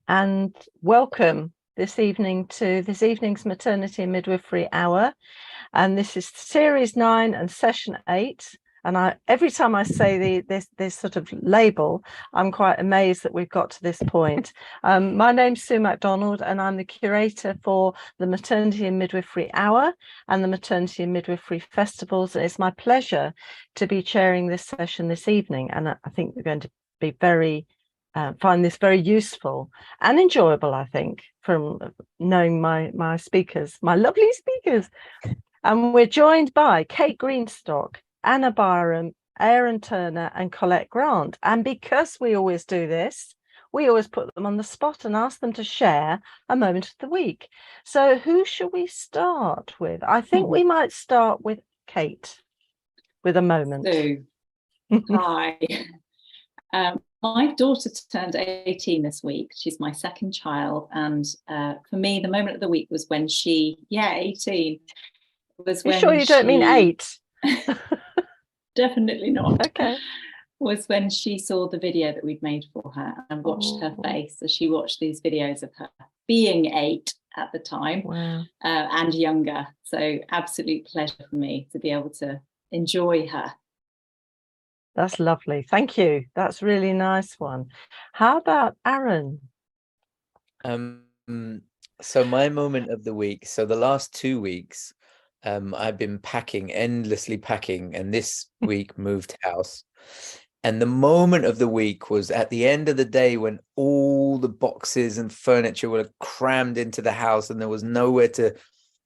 and welcome this evening to this evening's Maternity and Midwifery Hour. And this is Series 9 and Session 8. And every time I say this sort of label, I'm quite amazed that we've got to this point. My name's Sue MacDonald, and I'm the curator for the Maternity and Midwifery Hour and the Maternity and Midwifery Festivals. And it's my pleasure to be chairing this session this evening. And I think we're going to be find this very useful and enjoyable, I think, from knowing my speakers, my lovely speakers. And we're joined by Kate Greenstock, Anna Byram, Aaron Turner, and Colette Grant. And because we always do this, we always put them on the spot and ask them to share a moment of the week. So who should we start with? I think we might start with Kate with a moment. Sue, hi. My daughter turned 18 this week. She's my second child. And for me, the moment of the week was when 18. Was when you sure you don't mean 8? Definitely not. Okay. Was when she saw the video that we'd made for her and watched her face as she watched these videos of her being 8 at the time. Wow. And younger. So absolute pleasure for me to be able to enjoy her. That's lovely. Thank you. That's a really nice one. How about Aaron? So my moment of the week, so the last 2 weeks, I've been endlessly packing, and this week moved house. And the moment of the week was at the end of the day when all the boxes and furniture were crammed into the house and there was nowhere to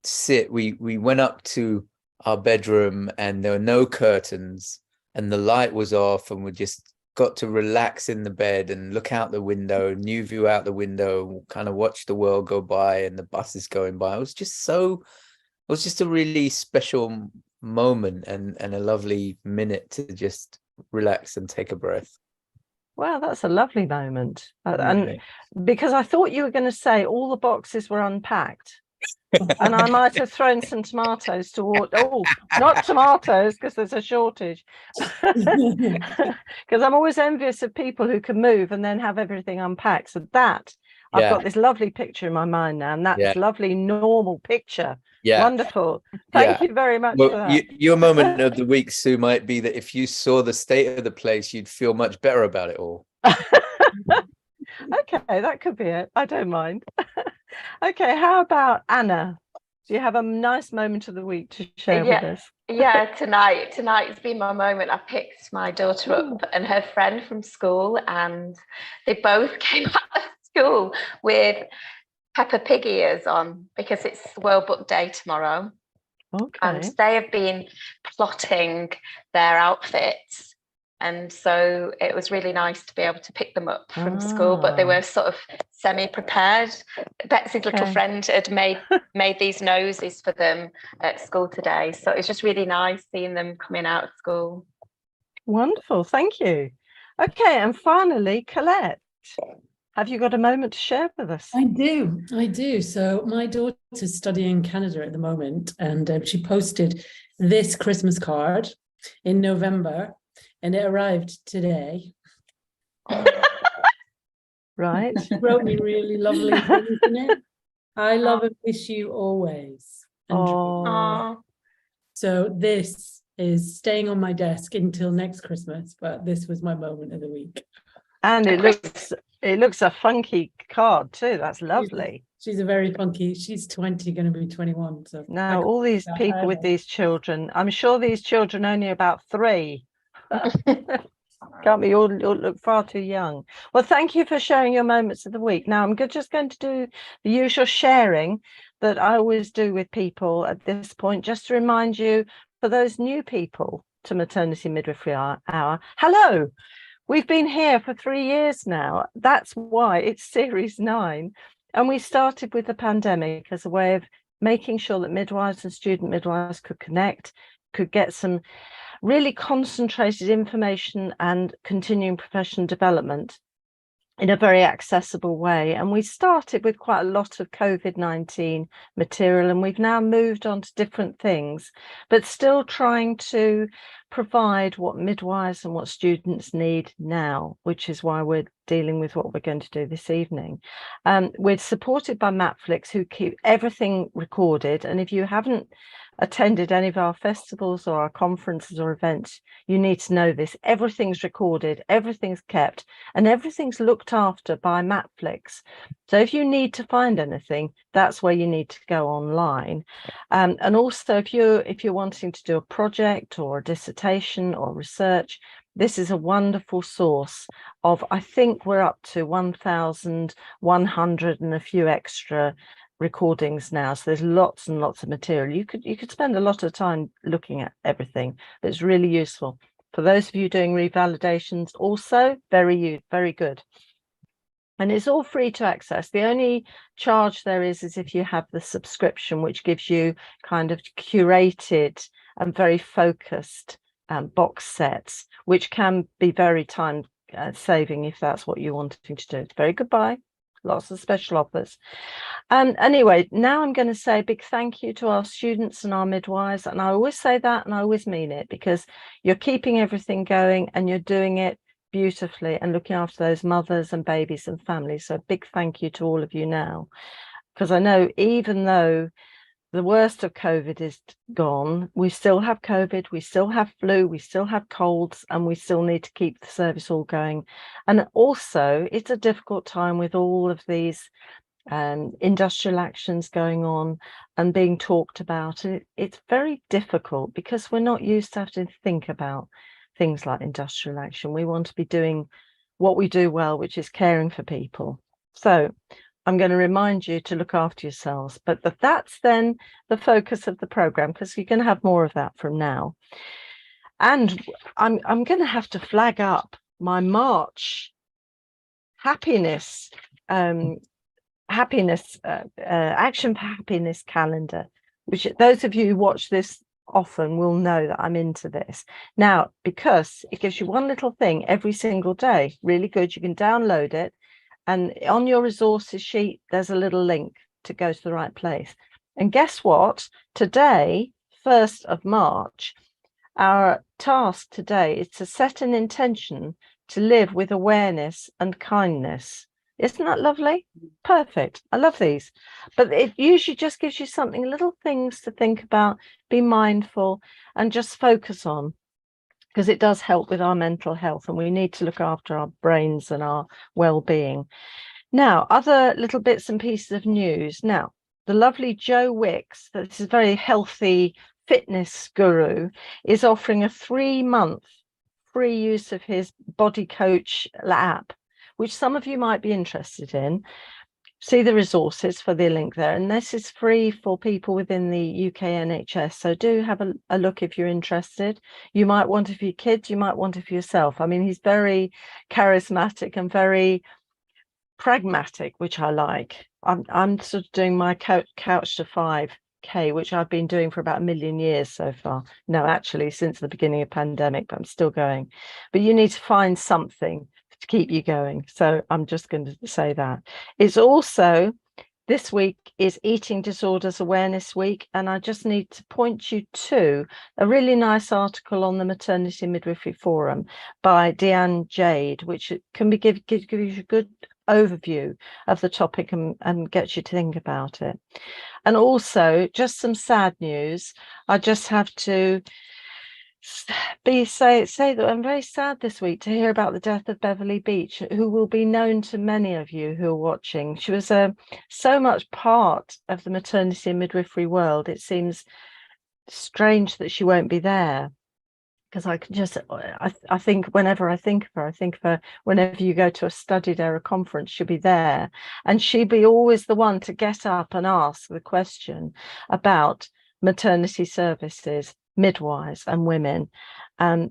sit. We went up to our bedroom and there were no curtains and the light was off, and we just got to relax in the bed and look out the window, new view out the window, kind of watch the world go by and the buses going by. It was just a really special moment and a lovely minute to just relax and take a breath. Wow, that's a lovely moment. And because I thought you were going to say all the boxes were unpacked. And I might have thrown some tomatoes toward, not tomatoes, because there's a shortage. Because I'm always envious of people who can move and then have everything unpacked. So I've got this lovely picture in my mind now, and that's lovely normal picture. Yeah. Wonderful. Thank you very much for that. Your moment of the week, Sue, might be that if you saw the state of the place, you'd feel much better about it all. Okay, that could be it. I don't mind. Okay, how about Anna? Do you have a nice moment of the week to share with us? Yeah, tonight's been my moment. I picked my daughter up and her friend from school, and they both came out of school with Peppa Pig ears on because it's World Book Day tomorrow. Okay. And they have been plotting their outfits. And so it was really nice to be able to pick them up from school, but they were sort of semi-prepared. Betsy's little friend had made these noses for them at school today. So it was just really nice seeing them coming out of school. Wonderful. Thank you. Okay. And finally, Colette, have you got a moment to share with us? I do. So my daughter's studying in Canada at the moment, and she posted this Christmas card in November. And it arrived today. Right. She wrote me really lovely things in it. I love and miss you always. So this is staying on my desk until next Christmas, but this was my moment of the week. And it looks a funky card too. That's lovely. She's a very funky. She's 20, going to be 21. So now all these people with these children, I'm sure these children are only about 3. Can't be all look far too young. Well, thank you for sharing your moments of the week. Now I'm just going to do the usual sharing that I always do with people at this point, just to remind you, for those new people to Maternity Midwifery Hour, hello. We've been here for 3 years now. That's why it's Series 9. And we started with the pandemic as a way of making sure that midwives and student midwives could connect, could get some really concentrated information and continuing professional development in a very accessible way. And we started with quite a lot of COVID-19 material, and we've now moved on to different things, but still trying to provide what midwives and what students need now, which is why we're dealing with what we're going to do this evening. We're supported by Matflix, who keep everything recorded. And if you haven't attended any of our festivals or our conferences or events, you need to know this. Everything's recorded, everything's kept, and everything's looked after by Matflix. So if you need to find anything, that's where you need to go online. And also if you're wanting to do a project or a dissertation or research, this is a wonderful source of, I think we're up to 1,100 and a few extra recordings now, so there's lots and lots of material. You could spend a lot of time looking at everything, but it's really useful for those of you doing revalidations. Also very good, and it's all free to access. The only charge there is if you have the subscription, which gives you kind of curated and very focused box sets, which can be very time saving if that's what you're wanting to do. Very goodbye. Lots of special offers. Anyway, now I'm going to say a big thank you to our students and our midwives. And I always say that, and I always mean it, because you're keeping everything going and you're doing it beautifully and looking after those mothers and babies and families. So a big thank you to all of you now, because I know even though the worst of COVID is gone, we still have COVID, we still have flu, we still have colds, and we still need to keep the service all going. And also, it's a difficult time with all of these industrial actions going on and being talked about. It's very difficult because we're not used to having to think about things like industrial action. We want to be doing what we do well, which is caring for people. So I'm going to remind you to look after yourselves, but that's then the focus of the program, because you're going to have more of that from now. And I'm going to have to flag up my March happiness action for happiness calendar, which those of you who watch this often will know that I'm into this now, because it gives you one little thing every single day. Really good. You can download it. And on your resources sheet, there's a little link to go to the right place. And guess what? Today, 1st of March, our task today is to set an intention to live with awareness and kindness. Isn't that lovely? Perfect. I love these. But it usually just gives you something, little things to think about, be mindful, and just focus on, because it does help with our mental health, and we need to look after our brains and our well-being. Now, other little bits and pieces of news. Now, the lovely Joe Wicks, this is a very healthy fitness guru, is offering a 3-month free use of his Body Coach app, which some of you might be interested in. See the resources for the link there, and this is free for people within the UK NHS, so do have a look if you're interested. You might want it for your kids, you might want it for yourself. I mean, he's very charismatic and very pragmatic, which I like. I'm sort of doing my couch to 5k, which I've been doing for about 1 million years so far. No, actually since the beginning of pandemic, but I'm still going. But you need to find something to keep you going. So I'm just going to say that. It's also, this week is Eating Disorders Awareness Week, and I just need to point you to a really nice article on the Maternity Midwifery Forum by Deanne Jade, which can give you a good overview of the topic and get you to think about it. And also, just some sad news. I just have to say that I'm very sad this week to hear about the death of Beverly Beach, who will be known to many of you who are watching. She was so much part of the maternity and midwifery world. It seems strange that she won't be there, because I can just I think whenever I think of her whenever you go to a studied era conference, she'll be there, and she'd be always the one to get up and ask the question about maternity services, midwives and women.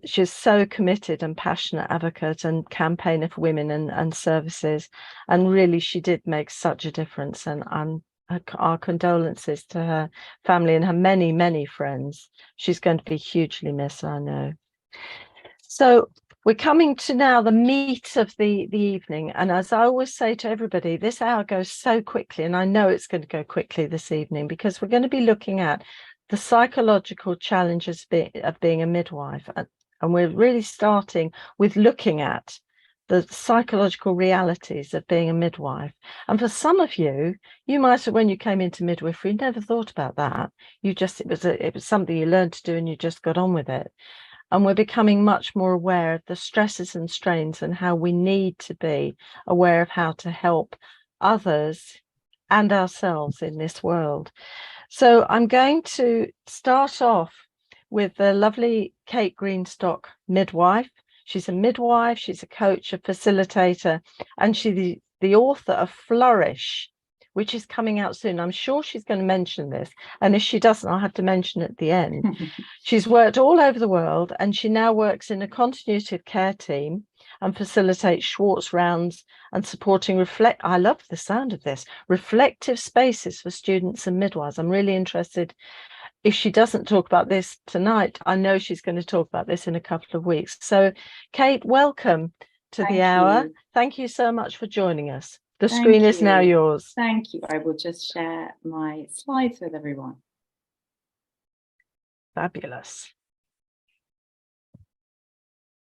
She's so committed and passionate advocate and campaigner for women and services, and really she did make such a difference, and our condolences to her family and her many friends. She's going to be hugely missed, I know. So We're coming to now the meat of the evening. And as I always say to everybody, this hour goes so quickly, and I know it's going to go quickly this evening, because we're going to be looking at the psychological challenges of being a midwife. And we're really starting with looking at the psychological realities of being a midwife. And for some of you, you might have, when you came into midwifery, never thought about that. It was something you learned to do and you just got on with it. And we're becoming much more aware of the stresses and strains, and how we need to be aware of how to help others and ourselves in this world. So I'm going to start off with the lovely Kate Greenstock, midwife. She's a midwife, she's a coach, a facilitator, and she's the author of Flourish, which is coming out soon. I'm sure she's going to mention this, and if she doesn't, I'll have to mention it at the end. She's worked all over the world, and she now works in a continuity of care team and facilitates Schwartz rounds and supporting I love the sound of this, reflective spaces for students and midwives. I'm really interested. If she doesn't talk about this tonight, I know she's going to talk about this in a couple of weeks. So, Kate, welcome to the hour. Thank you so much for joining us. The screen is now yours. Thank you. I will just share my slides with everyone. Fabulous.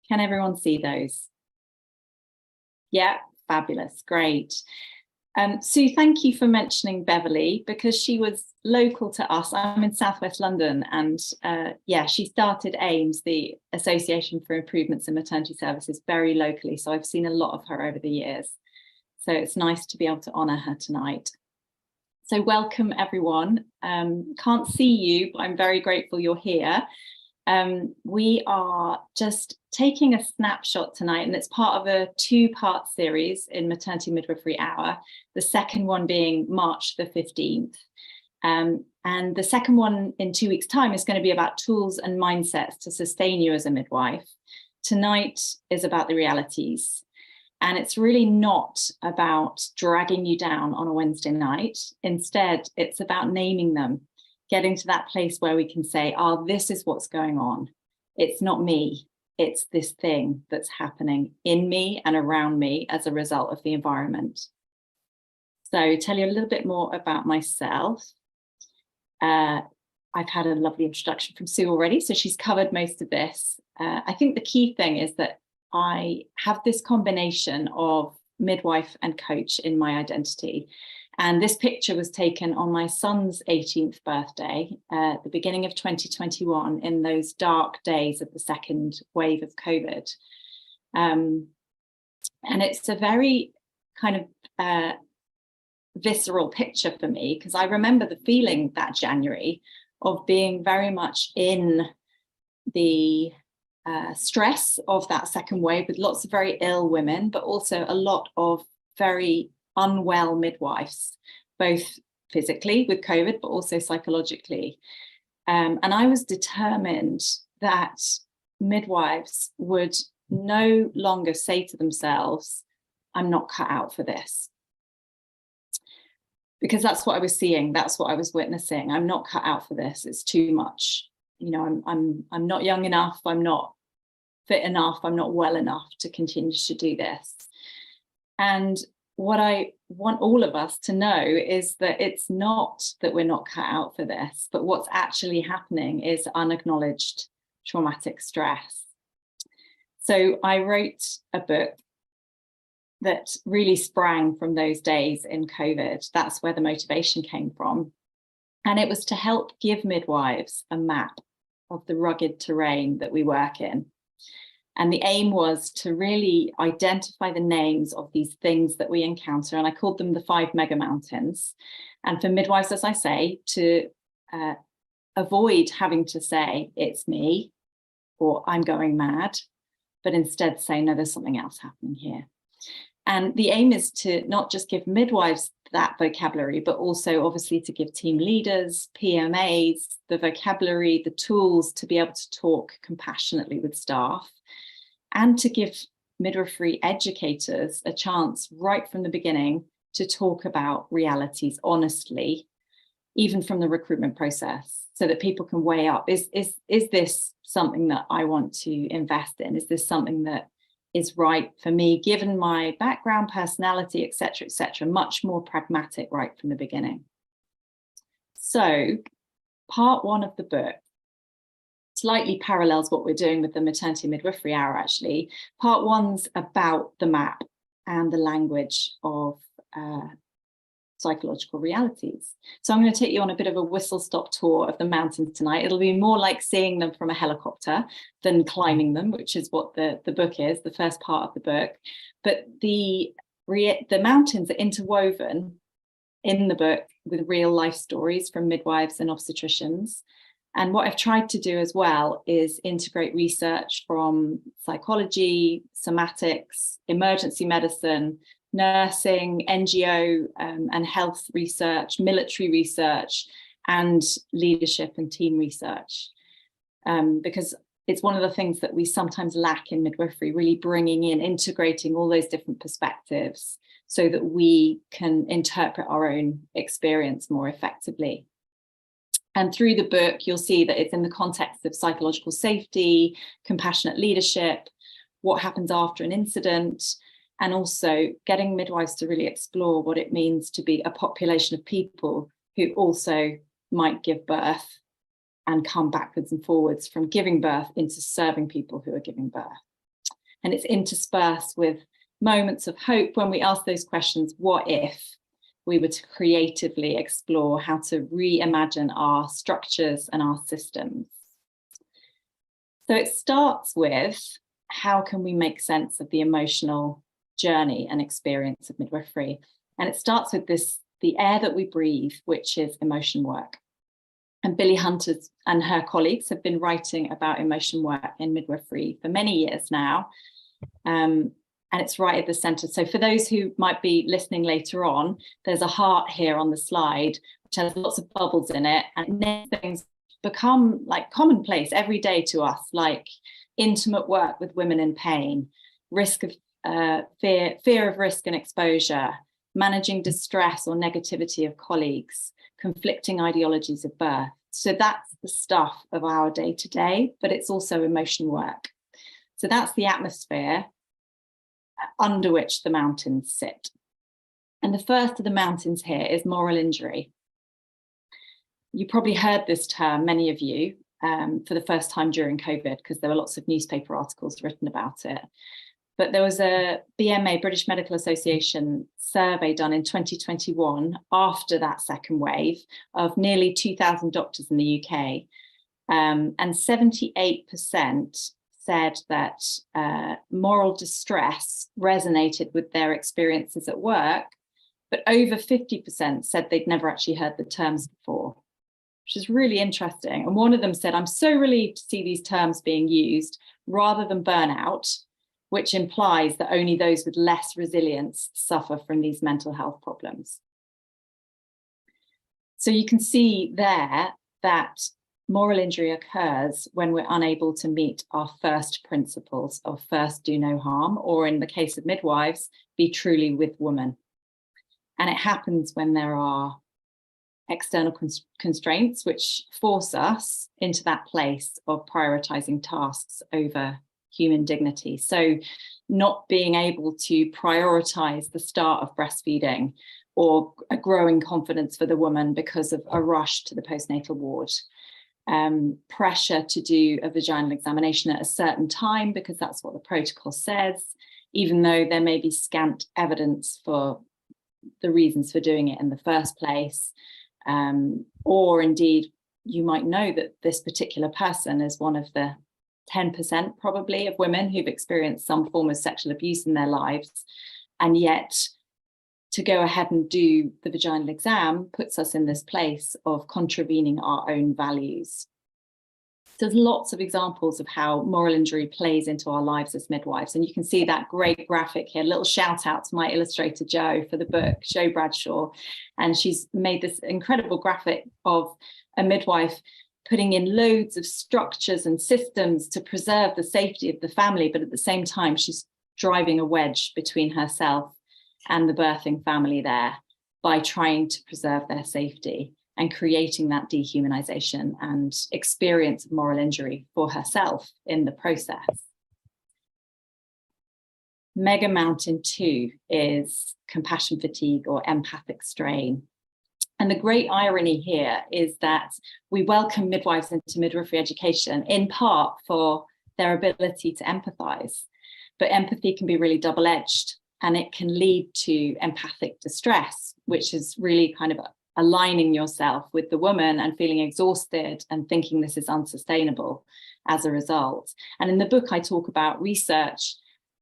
Can everyone see those? Yeah, fabulous. Great. Sue, thank you for mentioning Beverly, because she was local to us. I'm in Southwest London, and she started AIMS, the Association for Improvements in Maternity Services, very locally. So I've seen a lot of her over the years. So it's nice to be able to honour her tonight. So welcome, everyone. Can't see you, but I'm very grateful you're here. We are just taking a snapshot tonight, and it's part of a two-part series in Maternity Midwifery Hour, the second one being March the 15th. And the second one in 2 weeks' time is going to be about tools and mindsets to sustain you as a midwife. Tonight is about the realities. And it's really not about dragging you down on a Wednesday night. Instead, it's about naming them, getting to that place where we can say, oh, this is what's going on. It's not me. It's this thing that's happening in me and around me as a result of the environment. So tell you a little bit more about myself. I've had a lovely introduction from Sue already, so she's covered most of this. I think the key thing is that I have this combination of midwife and coach in my identity. And this picture was taken on my son's 18th birthday, at the beginning of 2021, in those dark days of the second wave of COVID. And it's a very kind of visceral picture for me, because I remember the feeling that January of being very much in the stress of that second wave, with lots of very ill women, but also a lot of very unwell midwives, both physically with COVID, but also psychologically. And I was determined that midwives would no longer say to themselves, I'm not cut out for this. Because that's what I was seeing, that's what I was witnessing. I'm not cut out for this, it's too much. You know, I'm not young enough, I'm not fit enough, I'm not well enough to continue to do this. And what I want all of us to know is that it's not that we're not cut out for this, but what's actually happening is unacknowledged traumatic stress. So I wrote a book that really sprang from those days in COVID. That's where the motivation came from. And it was to help give midwives a map of the rugged terrain that we work in. And the aim was to really identify the names of these things that we encounter. And I called them the 5 mega mountains. And for midwives, as I say, to avoid having to say, it's me, or I'm going mad, but instead say, no, there's something else happening here. And the aim is to not just give midwives that vocabulary, but also obviously to give team leaders, PMAs, the vocabulary, the tools to be able to talk compassionately with staff, and to give midwifery educators a chance right from the beginning to talk about realities honestly, even from the recruitment process, so that people can weigh up, is this something that I want to invest in? Is this something that is right for me, given my background, personality, etc., much more pragmatic right from the beginning. So part 1 of the book slightly parallels what we're doing with the Maternity Midwifery Hour, actually. Part 1's about the map and the language of psychological realities. So I'm going to take you on a bit of a whistle-stop tour of the mountains tonight. It'll be more like seeing them from a helicopter than climbing them, which is what the book is, the first part of the book. But the mountains are interwoven in the book with real life stories from midwives and obstetricians. And what I've tried to do as well is integrate research from psychology, somatics, emergency medicine, nursing, NGO and health research, military research, and leadership and team research. Because it's one of the things that we sometimes lack in midwifery, really bringing in, integrating all those different perspectives so that we can interpret our own experience more effectively. And through the book, you'll see that it's in the context of psychological safety, compassionate leadership, what happens after an incident, and also getting midwives to really explore what it means to be a population of people who also might give birth and come backwards and forwards from giving birth into serving people who are giving birth. And it's interspersed with moments of hope when we ask those questions, what if we were to creatively explore how to reimagine our structures and our systems? So it starts with, how can we make sense of the emotional journey and experience of midwifery? And it starts with the air that we breathe, which is emotion work. And Billy Hunter and her colleagues have been writing about emotion work in midwifery for many years now. And it's right at the center. So for those who might be listening later on, there's a heart here on the slide, which has lots of bubbles in it. And things become like commonplace every day to us, like intimate work with women in pain, risk of fear of risk and exposure, managing distress or negativity of colleagues, conflicting ideologies of birth. So that's the stuff of our day to day, but it's also emotion work. So that's the atmosphere under which the mountains sit. And the first of the mountains here is moral injury. You probably heard this term, many of you, for the first time during COVID, because there were lots of newspaper articles written about it. But there was a BMA, British Medical Association, survey done in 2021 after that second wave of nearly 2,000 doctors in the UK. And 78% said that moral distress resonated with their experiences at work, but over 50% said they'd never actually heard the terms before, which is really interesting. And one of them said, I'm so relieved to see these terms being used rather than burnout, which implies that only those with less resilience suffer from these mental health problems. So you can see there that moral injury occurs when we're unable to meet our first principles of first do no harm, or in the case of midwives, be truly with woman. And it happens when there are external constraints which force us into that place of prioritizing tasks over human dignity. So not being able to prioritize the start of breastfeeding or a growing confidence for the woman because of a rush to the postnatal ward. Pressure to do a vaginal examination at a certain time because that's what the protocol says, even though there may be scant evidence for the reasons for doing it in the first place. Or indeed, you might know that this particular person is one of the 10% probably of women who've experienced some form of sexual abuse in their lives. And yet to go ahead and do the vaginal exam puts us in this place of contravening our own values. There's lots of examples of how moral injury plays into our lives as midwives. And you can see that great graphic here, little shout out to my illustrator, Jo, for the book, Jo Bradshaw. And she's made this incredible graphic of a midwife putting in loads of structures and systems to preserve the safety of the family. But at the same time, she's driving a wedge between herself and the birthing family there by trying to preserve their safety. and creating that dehumanization and experience of moral injury for herself in the process. Mega Mountain 2 is compassion fatigue or empathic strain. And the great irony here is that we welcome midwives into midwifery education in part for their ability to empathize, but empathy can be really double-edged, and it can lead to empathic distress, which is really kind of aligning yourself with the woman and feeling exhausted and thinking this is unsustainable as a result. And in the book, I talk about research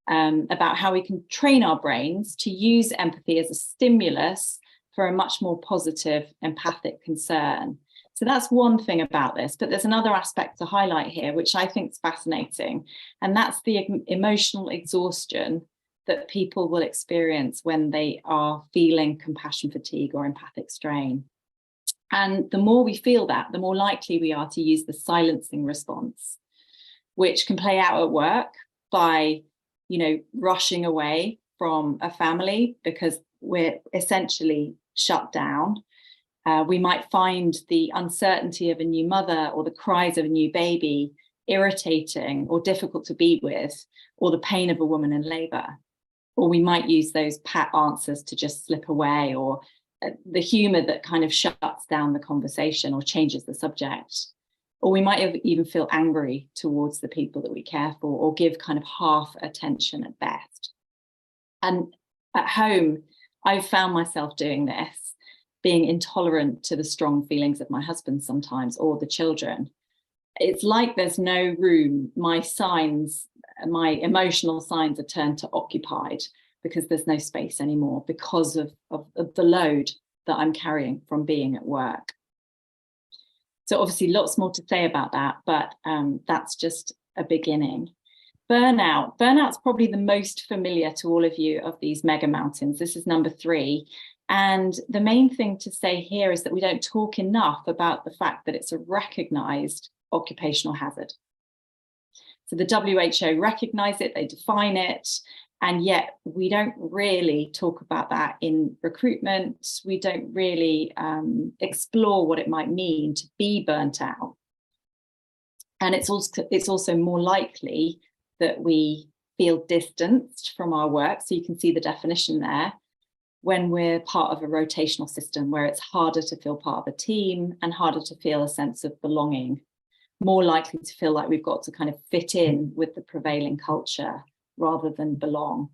about how we can train our brains to use empathy as a stimulus for a much more positive, empathic concern. So that's one thing about this, but there's another aspect to highlight here, which I think is fascinating, and that's the emotional exhaustion that people will experience when they are feeling compassion fatigue or empathic strain. And the more we feel that, the more likely we are to use the silencing response, which can play out at work by, rushing away from a family because we're essentially shut down. We might find the uncertainty of a new mother or the cries of a new baby irritating or difficult to be with, or the pain of a woman in labour. Or we might use those pat answers to just slip away, or the humour that kind of shuts down the conversation or changes the subject. Or we might even feel angry towards the people that we care for, or give kind of half attention at best. And at home, I've found myself doing this, being intolerant to the strong feelings of my husband sometimes, or the children. It's like there's no room. My emotional signs are turned to occupied because there's no space anymore because of the load that I'm carrying from being at work. So obviously lots more to say about that, but that's just a beginning. Burnout's probably the most familiar to all of you of these mega mountains. This is number 3. And the main thing to say here is that we don't talk enough about the fact that it's a recognized occupational hazard. So the WHO recognize it, they define it, and yet we don't really talk about that in recruitment. We don't really explore what it might mean to be burnt out. And it's also more likely that we feel distanced from our work. So you can see the definition there, when we're part of a rotational system where it's harder to feel part of a team and harder to feel a sense of belonging, more likely to feel like we've got to kind of fit in with the prevailing culture rather than belong.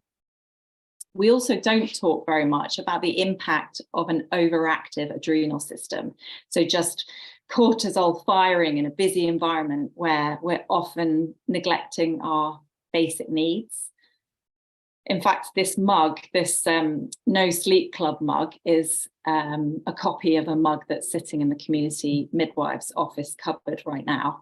We also don't talk very much about the impact of an overactive adrenal system. So just cortisol firing in a busy environment where we're often neglecting our basic needs. In fact, this mug, this No Sleep Club mug, is a copy of a mug that's sitting in the community midwives office cupboard right now.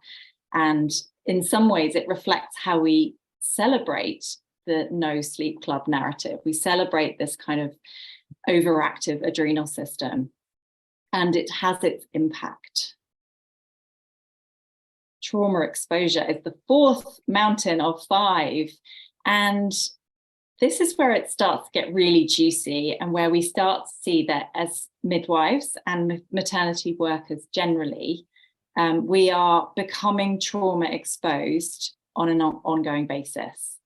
And in some ways, it reflects how we celebrate the No Sleep Club narrative. We celebrate this kind of overactive adrenal system, and it has its impact. Trauma exposure is the 4th mountain of 5. And this is where it starts to get really juicy, and where we start to see that as midwives and maternity workers generally, we are becoming trauma exposed on an ongoing basis.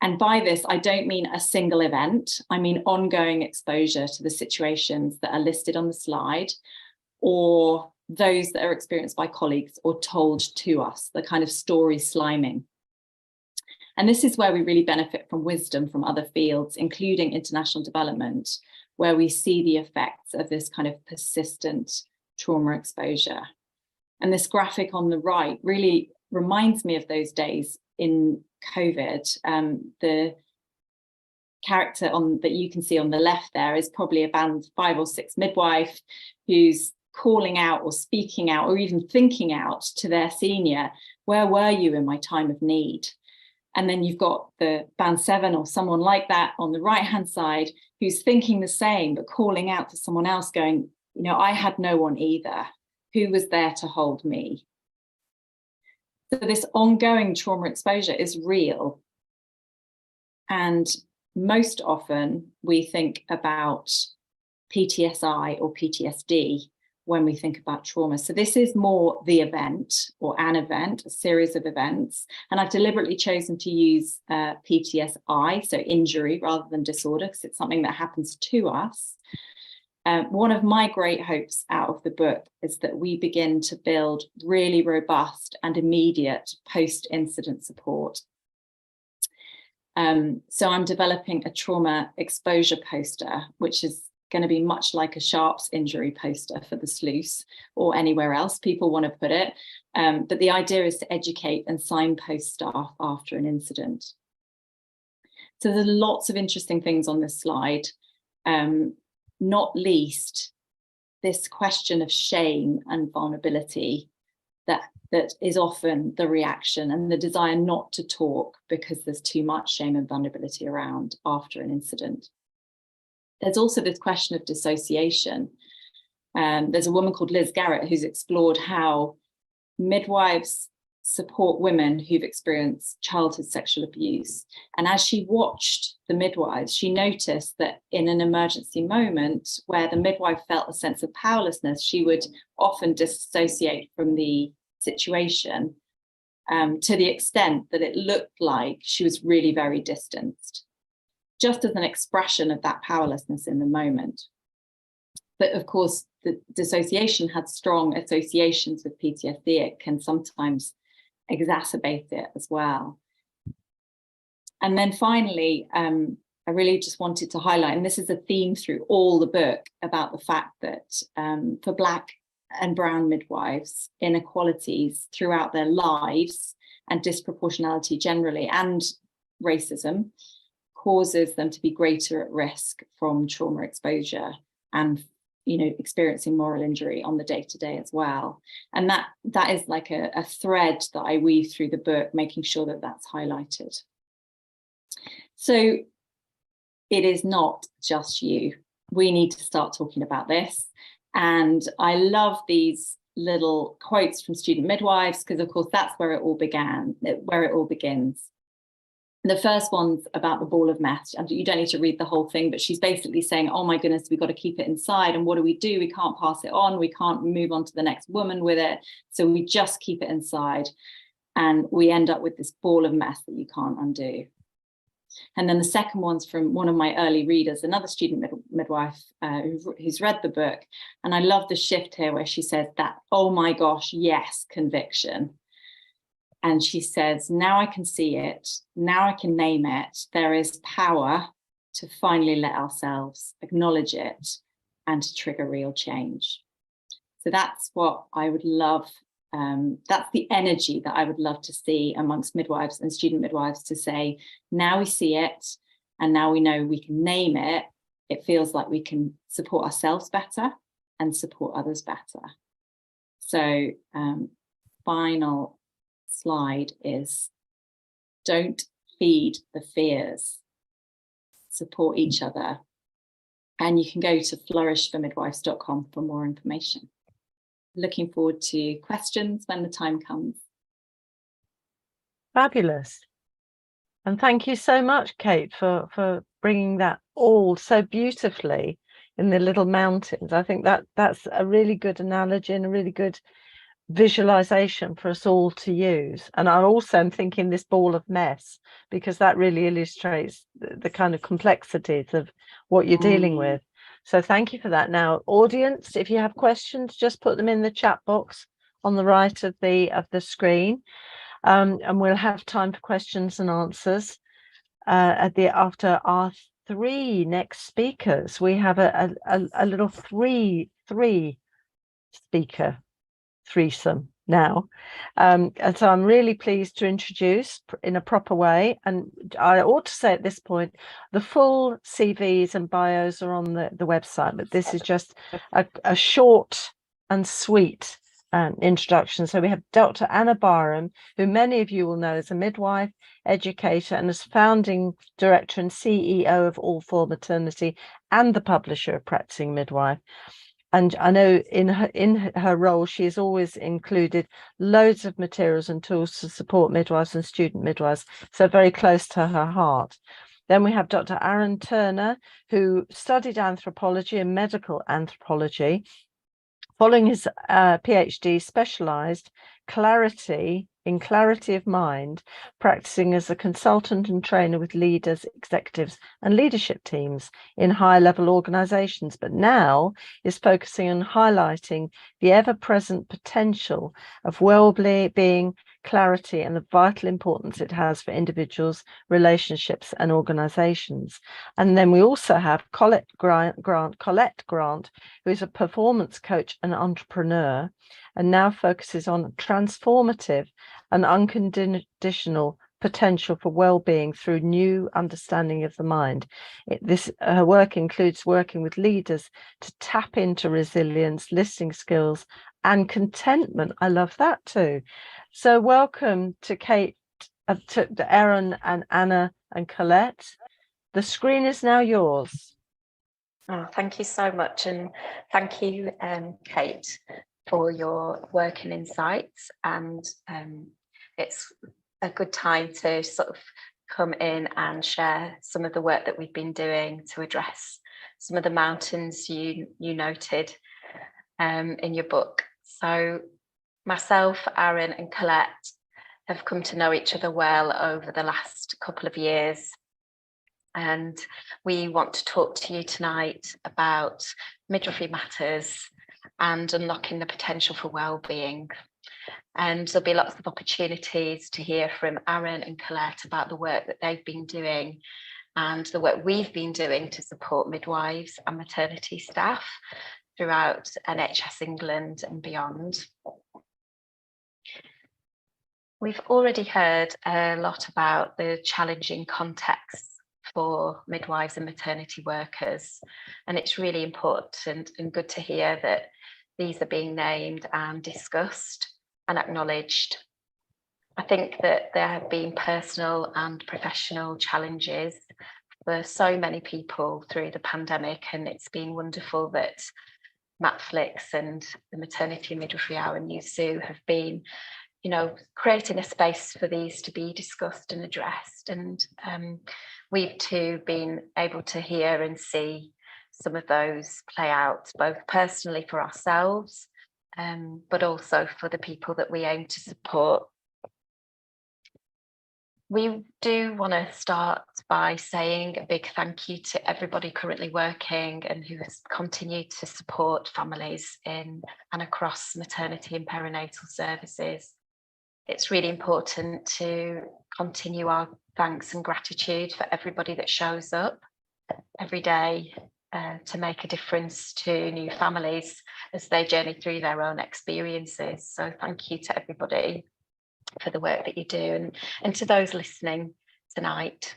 And by this, I don't mean a single event. I mean ongoing exposure to the situations that are listed on the slide, or those that are experienced by colleagues or told to us, the kind of story sliming. And this is where we really benefit from wisdom from other fields, including international development, where we see the effects of this kind of persistent trauma exposure. And this graphic on the right really reminds me of those days in COVID. The character that you can see on the left there is probably a band 5 or 6 midwife who's calling out or speaking out or even thinking out to their senior, where were you in my time of need? And then you've got the band 7 or someone like that on the right-hand side who's thinking the same, but calling out to someone else going, I had no one either. Who was there to hold me? So this ongoing trauma exposure is real. And most often we think about PTSI or PTSD when we think about trauma. So this is more the event, or an event, a series of events. And I've deliberately chosen to use PTSI, so injury rather than disorder, because it's something that happens to us. One of my great hopes out of the book is that we begin to build really robust and immediate post-incident support. So I'm developing a trauma exposure poster, which is going to be much like a Sharps injury poster for the sluice or anywhere else people want to put it. But the idea is to educate and signpost staff after an incident. So there's lots of interesting things on this slide, not least this question of shame and vulnerability that is often the reaction, and the desire not to talk because there's too much shame and vulnerability around after an incident. There's also this question of dissociation. There's a woman called Liz Garrett who's explored how midwives support women who've experienced childhood sexual abuse. And as she watched the midwives, she noticed that in an emergency moment where the midwife felt a sense of powerlessness, she would often dissociate from the situation to the extent that it looked like she was really very distanced, just as an expression of that powerlessness in the moment. But of course, the dissociation had strong associations with PTSD. It can sometimes exacerbate it as well. And then finally, I really just wanted to highlight, and this is a theme through all the book, about the fact that for Black and brown midwives, inequalities throughout their lives and disproportionality generally, and racism, causes them to be greater at risk from trauma exposure and, you know, experiencing moral injury on the day-to-day as well. And that is like a thread that I weave through the book, making sure that that's highlighted. So it is not just you. We need to start talking about this. And I love these little quotes from student midwives, because of course that's where it all began, where it all begins. The first one's about the ball of mess. And you don't need to read the whole thing, but she's basically saying, oh my goodness, we've got to keep it inside. And what do? We can't pass it on. We can't move on to the next woman with it. So we just keep it inside. And we end up with this ball of mess that you can't undo. And then the second one's from one of my early readers, another student midwife who's read the book. And I love the shift here where she says that, oh my gosh, yes, conviction. And she says, now I can see it, now I can name it. There is power to finally let ourselves acknowledge it and to trigger real change. So that's what I would love. That's the energy that I would love to see amongst midwives and student midwives, to say, now we see it and now we know we can name it. It feels like we can support ourselves better and support others better. So final slide is, don't feed the fears, support each other. And you can go to flourishformidwives.com for more information. Looking forward to questions when the time comes. Fabulous. And thank you so much, Kate, for bringing that all so beautifully in the little mountains. I think that's a really good analogy and a really good visualization for us all to use. And I also am thinking this ball of mess, because that really illustrates the kind of complexities of what you're dealing with. So thank you for that. Now, audience, if you have questions, just put them in the chat box on the right of the screen, and we'll have time for questions and answers after our three next speakers. We have a little three speaker threesome now, and so I'm really pleased to introduce in a proper way, and I ought to say at this point the full CVs and bios are on the website, but this is just a short and sweet introduction. So we have Dr. Anna Barham, who many of you will know as a midwife, educator, and as founding director and CEO of All For Maternity and the publisher of Practicing Midwife. And I know in her role, she has always included loads of materials and tools to support midwives and student midwives, so very close to her heart. Then we have Dr. Aaron Turner, who studied anthropology and medical anthropology Following his PhD, specialised in clarity of mind, practicing as a consultant and trainer with leaders, executives and leadership teams in high-level organisations, but now is focusing on highlighting the ever-present potential of well-being, clarity and the vital importance it has for individuals, relationships and organisations. And then we also have Colette Grant, who is a performance coach and entrepreneur, and now focuses on transformative and unconditional potential for well-being through new understanding of the mind. Her work includes working with leaders to tap into resilience, listening skills, and contentment. I love that too. So welcome to Kate, to Erin and Anna and Colette. The screen is now yours. Oh, thank you so much, and thank you, Kate, for your work and insights. And it's a good time to sort of come in and share some of the work that we've been doing to address some of the mountains you noted in your book. So myself, Aaron and Colette have come to know each other well over the last couple of years. And we want to talk to you tonight about midwifery matters and unlocking the potential for well-being. And there'll be lots of opportunities to hear from Aaron and Colette about the work that they've been doing and the work we've been doing to support midwives and maternity staff throughout NHS England and beyond. We've already heard a lot about the challenging context for midwives and maternity workers, and it's really important and good to hear that these are being named and discussed and acknowledged. I think that there have been personal and professional challenges for so many people through the pandemic, and it's been wonderful that Matflix and the Maternity and Midwifery Hour and USU have been, creating a space for these to be discussed and addressed. And we've too been able to hear and see some of those play out, both personally for ourselves, but also for the people that we aim to support. We do want to start by saying a big thank you to everybody currently working and who has continued to support families in and across maternity and perinatal services. It's really important to continue our thanks and gratitude for everybody that shows up every day to make a difference to new families as they journey through their own experiences. So thank you to everybody for the work that you do, and to those listening tonight.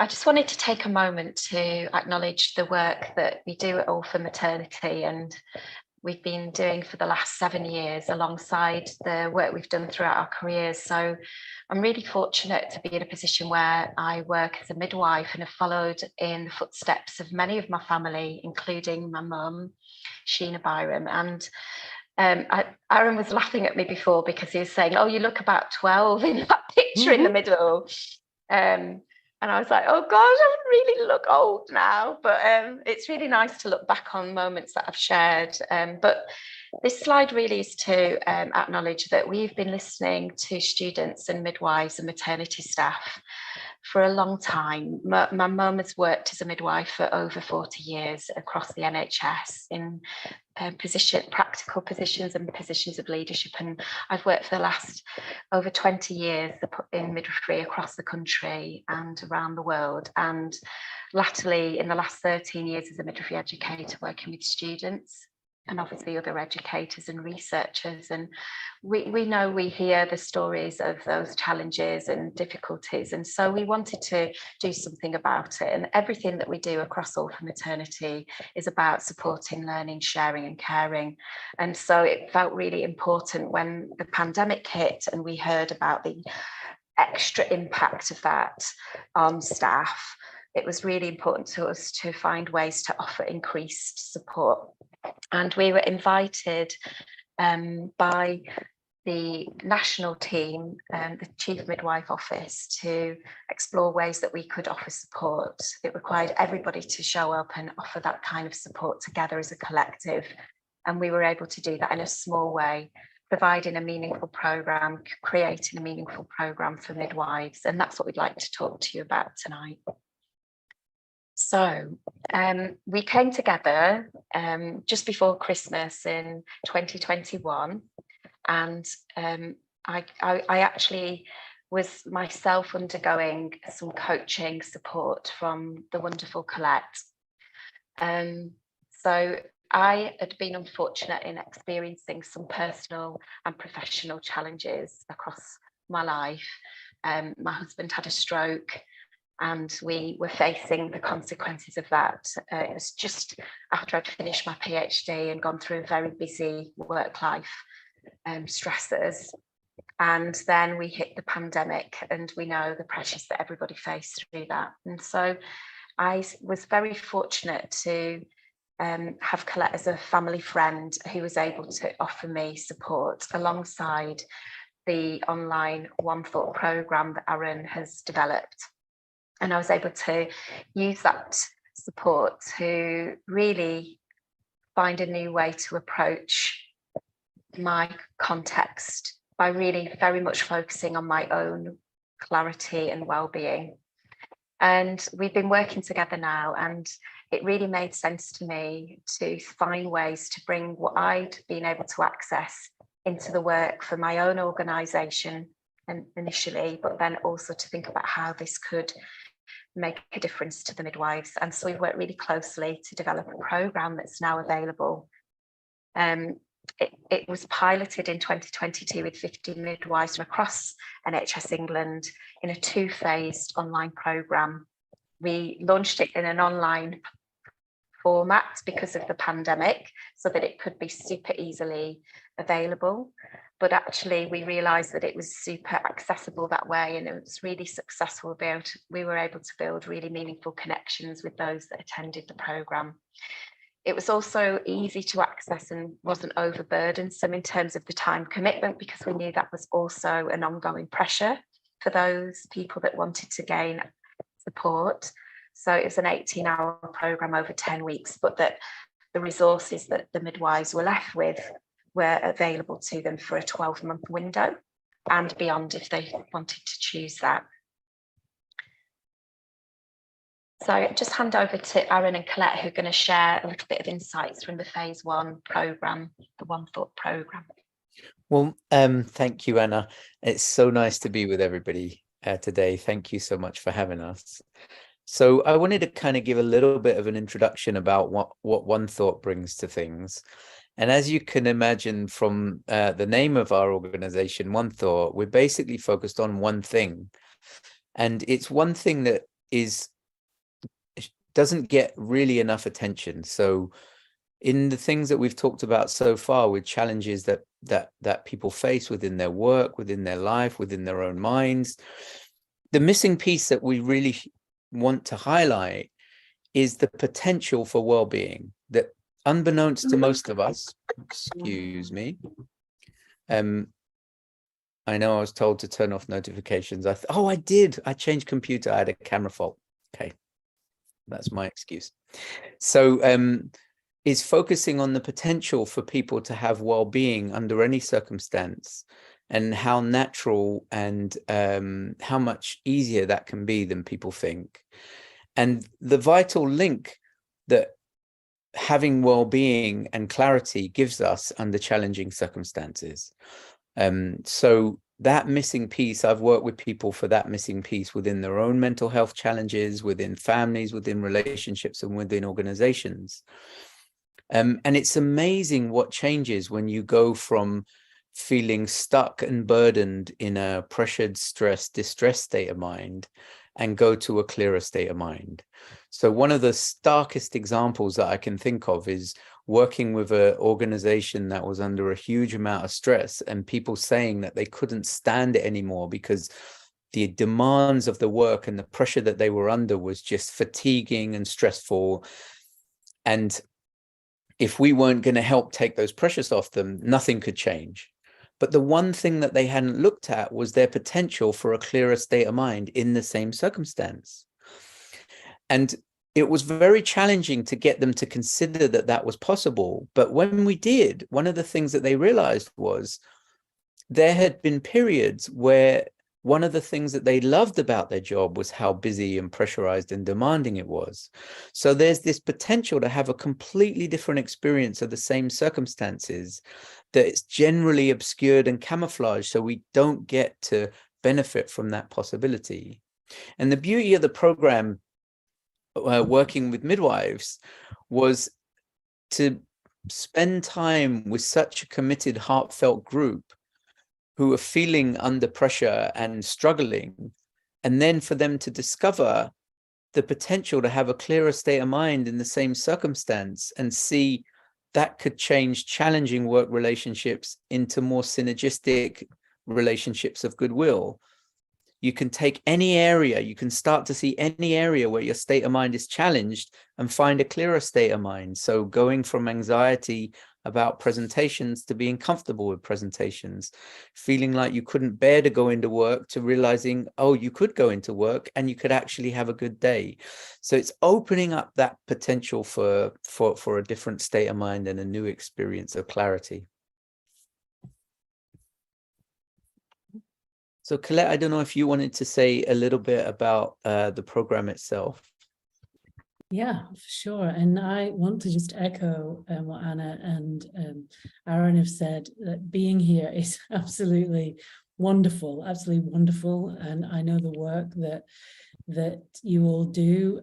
I just wanted to take a moment to acknowledge the work that we do at All for Maternity, and we've been doing for the last 7 years alongside the work we've done throughout our careers. So I'm really fortunate to be in a position where I work as a midwife and have followed in the footsteps of many of my family, including my mum, Sheena Byram. And Aaron was laughing at me before because he was saying, "Oh, you look about 12 in that picture in the middle." And I was like, "Oh gosh, I really look old now." But it's really nice to look back on moments that I've shared. But this slide really is to acknowledge that we've been listening to students and midwives and maternity staff for a long time. My mum has worked as a midwife for over 40 years across the NHS in practical positions and positions of leadership, and I've worked for the last over 20 years in midwifery across the country and around the world, and latterly in the last 13 years as a midwifery educator working with students and obviously other educators and researchers. And we hear the stories of those challenges and difficulties, and so we wanted to do something about it. And everything that we do across All for Maternity is about supporting learning, sharing and caring. And so it felt really important when the pandemic hit and we heard about the extra impact of that on staff. It was really important to us to find ways to offer increased support. And we were invited by the national team, the Chief Midwife Office, to explore ways that we could offer support. It required everybody to show up and offer that kind of support together as a collective. And we were able to do that in a small way, providing a meaningful programme, creating a meaningful programme for midwives. And that's what we'd like to talk to you about tonight. So we came together just before Christmas in 2021. And I actually was myself undergoing some coaching support from the wonderful Colette. So I had been unfortunate in experiencing some personal and professional challenges across my life. My husband had a stroke, and we were facing the consequences of that. It was just after I'd finished my PhD and gone through a very busy work life. Stressors, and then we hit the pandemic, and we know the pressures that everybody faced through that. And so I was very fortunate to have Colette as a family friend who was able to offer me support alongside the online One Thought programme that Aaron has developed. And I was able to use that support to really find a new way to approach my context by really very much focusing on my own clarity and well-being. And we've been working together now, and it really made sense to me to find ways to bring what I'd been able to access into the work for my own organisation initially, but then also to think about how this could make a difference to the midwives. And so we worked really closely to develop a programme that's now available. It was piloted in 2022 with 50 midwives from across NHS England in a 2-phased online programme. We launched it in an online format because of the pandemic, so that it could be super easily available. But actually, we realised that it was super accessible that way, and it was really successful. We were able to build really meaningful connections with those that attended the programme. It was also easy to access and wasn't overburdensome in terms of the time commitment, because we knew that was also an ongoing pressure for those people that wanted to gain support. So it was an 18-hour programme over 10 weeks, but that the resources that the midwives were left with were available to them for a 12-month window and beyond if they wanted to choose that. So I just hand over to Aaron and Colette, who are going to share a little bit of insights from the phase 1 programme, the One Thought programme. Well, thank you, Anna. It's so nice to be with everybody today. Thank you so much for having us. So I wanted to kind of give a little bit of an introduction about what One Thought brings to things. And as you can imagine from the name of our organization, One Thought, we're basically focused on one thing. And it's one thing that doesn't get really enough attention. So in the things that we've talked about so far, with challenges that people face within their work, within their life, within their own minds, the missing piece that we really want to highlight is the potential for well-being that, unbeknownst to most of us, excuse me, I know I was told to turn off notifications. I did. I changed computer. I had a camera fault. Okay. That's my excuse. So is focusing on the potential for people to have well-being under any circumstance, and how natural and how much easier that can be than people think. And the vital link that having well-being and clarity gives us under challenging circumstances. So that missing piece, I've worked with people for that missing piece within their own mental health challenges, within families, within relationships, and within organizations. And it's amazing what changes when you go from feeling stuck and burdened in a pressured, stressed, distressed state of mind and go to a clearer state of mind. So one of the starkest examples that I can think of is working with an organization that was under a huge amount of stress, and people saying that they couldn't stand it anymore because the demands of the work and the pressure that they were under was just fatiguing and stressful. And if we weren't going to help take those pressures off them, nothing could change. But the one thing that they hadn't looked at was their potential for a clearer state of mind in the same circumstance. And it was very challenging to get them to consider that that was possible. But when we did, one of the things that they realized was there had been periods where one of the things that they loved about their job was how busy and pressurized and demanding it was. So there's this potential to have a completely different experience of the same circumstances that it's generally obscured and camouflaged, so we don't get to benefit from that possibility. And the beauty of the program working with midwives was to spend time with such a committed, heartfelt group who are feeling under pressure and struggling, and then for them to discover the potential to have a clearer state of mind in the same circumstance and see that could change challenging work relationships into more synergistic relationships of goodwill. You can take any area, you can start to see any area where your state of mind is challenged and find a clearer state of mind. So going from anxiety about presentations to being comfortable with presentations, feeling like you couldn't bear to go into work to realizing, oh, you could go into work and you could actually have a good day. So it's opening up that potential for a different state of mind and a new experience of clarity. So Colette, I don't know if you wanted to say a little bit about the program itself. Yeah, for sure. And I want to just echo what Anna and Aaron have said, that being here is absolutely wonderful, absolutely wonderful. And I know the work that you all do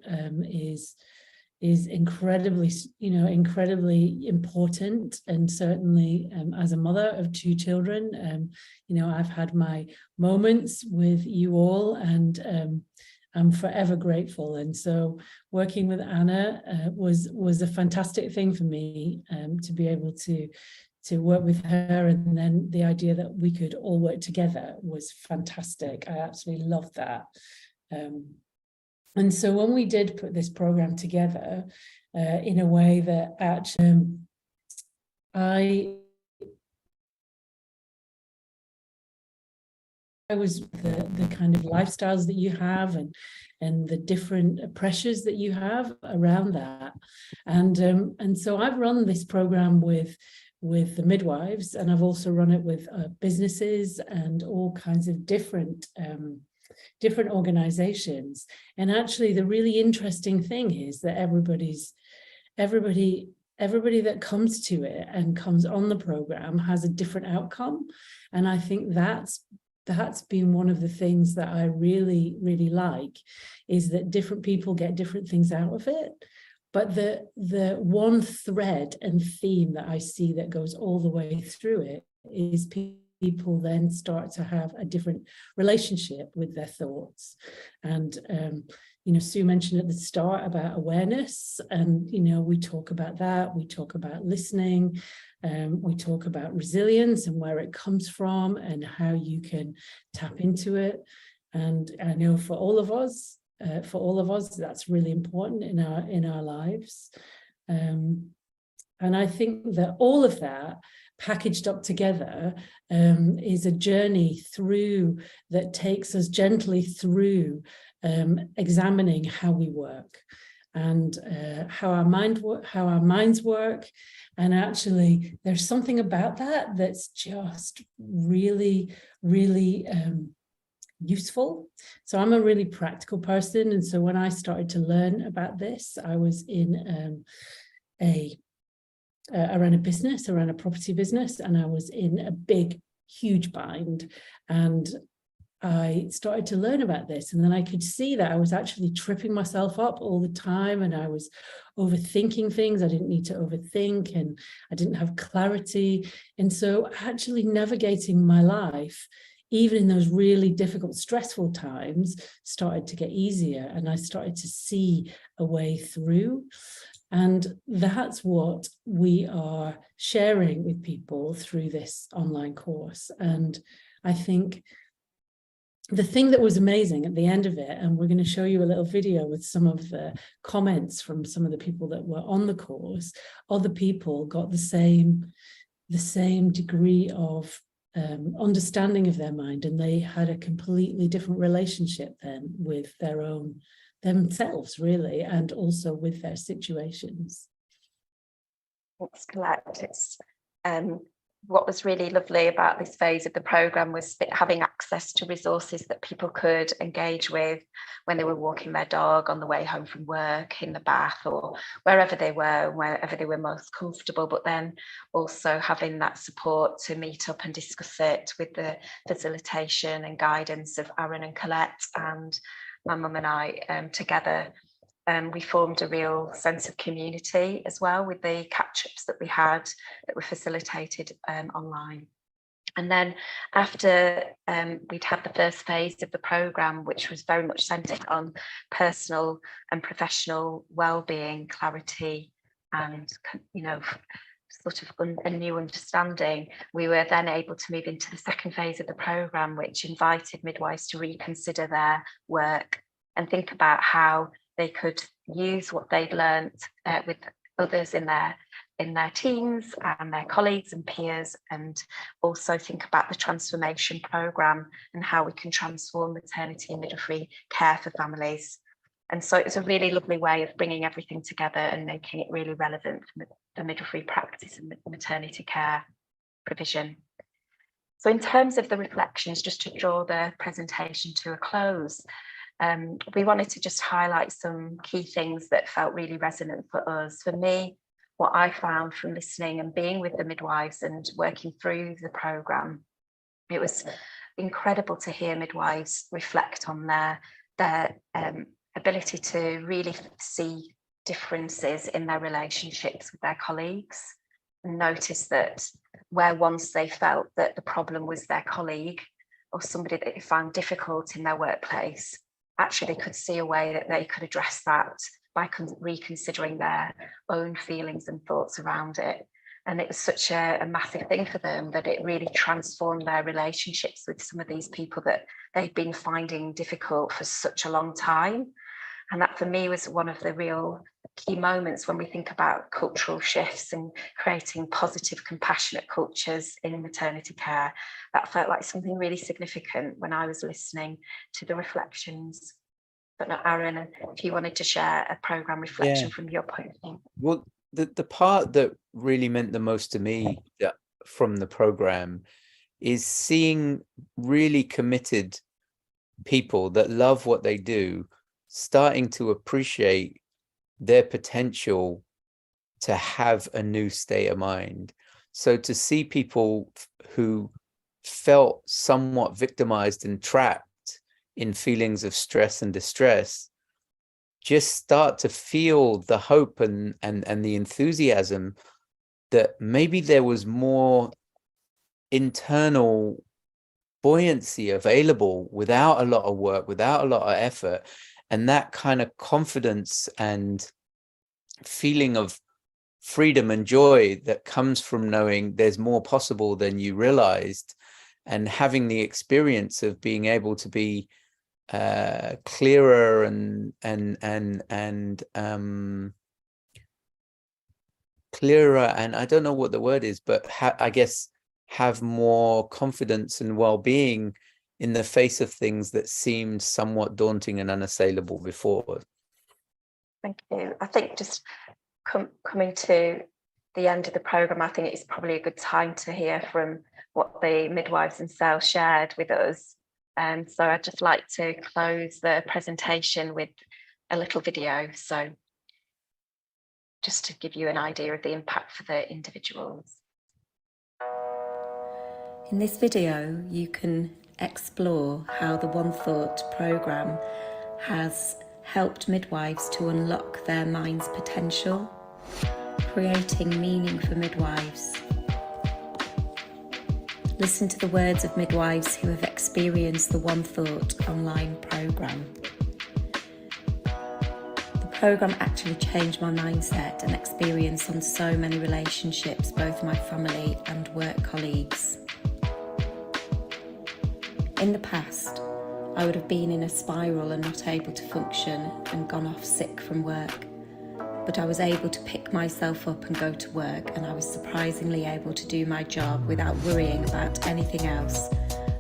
is incredibly, incredibly important. And certainly as a mother of 2 children, I've had my moments with you all, and I'm forever grateful. And so working with Anna was a fantastic thing for me, to be able to work with her. And then the idea that we could all work together was fantastic. I absolutely loved that. And so when we did put this program together in a way that actually I was the kind of lifestyles that you have and the different pressures that you have around that. And so I've run this program with the midwives, and I've also run it with businesses and all kinds of different organizations. And actually the really interesting thing is that everybody that comes to it and comes on the program has a different outcome. And I think that's been one of the things that I really, really like, is that different people get different things out of it. But the one thread and theme that I see that goes all the way through it is people then start to have a different relationship with their thoughts. And Sue mentioned at the start about awareness, and we talk about that. We talk about listening. We talk about resilience and where it comes from and how you can tap into it. And I know for all of us, that's really important in our lives. And I think that all of that packaged up together is a journey through that takes us gently through examining how we work and how our minds work. And actually there's something about that that's just really, really useful. So I'm a really practical person, and so when I started to learn about this, I was in I ran a property business, and I was in a big, huge bind, and I started to learn about this, and then I could see that I was actually tripping myself up all the time, and I was overthinking things I didn't need to overthink, and I didn't have clarity. And so actually navigating my life, even in those really difficult, stressful times, started to get easier, and I started to see a way through. And that's what we are sharing with people through this online course. And I think the thing that was amazing at the end of it, and we're going to show you a little video with some of the comments from some of the people that were on the course, other people got the same degree of understanding of their mind, and they had a completely different relationship then with themselves, really, and also with their situations. That's correct. It's what was really lovely about this phase of the programme was having access to resources that people could engage with when they were walking their dog, on the way home from work, in the bath, or wherever they were most comfortable, but then also having that support to meet up and discuss it with the facilitation and guidance of Aaron and Colette and my mum and I together. We formed a real sense of community as well with the catch-ups that we had that were facilitated online. And then after we'd had the first phase of the programme, which was very much centred on personal and professional well-being, clarity, and, you know, sort of a new understanding, we were then able to move into the second phase of the programme, which invited midwives to reconsider their work and think about how they could use what they'd learnt with others in their teams and their colleagues and peers, and also think about the transformation programme and how we can transform maternity and midwifery care for families. And so it was a really lovely way of bringing everything together and making it really relevant for midwifery practice and maternity care provision. So in terms of the reflections, just to draw the presentation to a close, we wanted to just highlight some key things that felt really resonant for us. For me, what I found from listening and being with the midwives and working through the programme, it was incredible to hear midwives reflect on their ability to really see differences in their relationships with their colleagues, and notice that where once they felt that the problem was their colleague or somebody that they found difficult in their workplace, actually they could see a way that they could address that by reconsidering their own feelings and thoughts around it. And it was such a massive thing for them that it really transformed their relationships with some of these people that they've been finding difficult for such a long time. And that for me was one of the real key moments when we think about cultural shifts and creating positive, compassionate cultures in maternity care. That felt like something really significant when I was listening to the reflections. But not Aaron, if you wanted to share a programme reflection from your point of view. Well, the part that really meant the most to me from the programme is seeing really committed people that love what they do starting to appreciate their potential to have a new state of mind. So to see people who felt somewhat victimized and trapped in feelings of stress and distress just start to feel the hope and the enthusiasm that maybe there was more internal buoyancy available without a lot of work, without a lot of effort. And that kind of confidence and feeling of freedom and joy that comes from knowing there's more possible than you realized, and having the experience of being able to be clearer and clearer, and I don't know what the word is, but I guess have more confidence and well-being in the face of things that seemed somewhat daunting and unassailable before. Thank you. I think just coming to the end of the programme, I think it's probably a good time to hear from what the midwives themselves shared with us. And so I'd just like to close the presentation with a little video. So just to give you an idea of the impact for the individuals. In this video, you can explore how the One Thought programme has helped midwives to unlock their mind's potential, creating meaning for midwives. Listen to the words of midwives who have experienced the One Thought online programme. The programme actually changed my mindset and experience on so many relationships, both my family and work colleagues. In the past, I would have been in a spiral and not able to function and gone off sick from work. but I was able to pick myself up and go to work, and I was surprisingly able to do my job without worrying about anything else.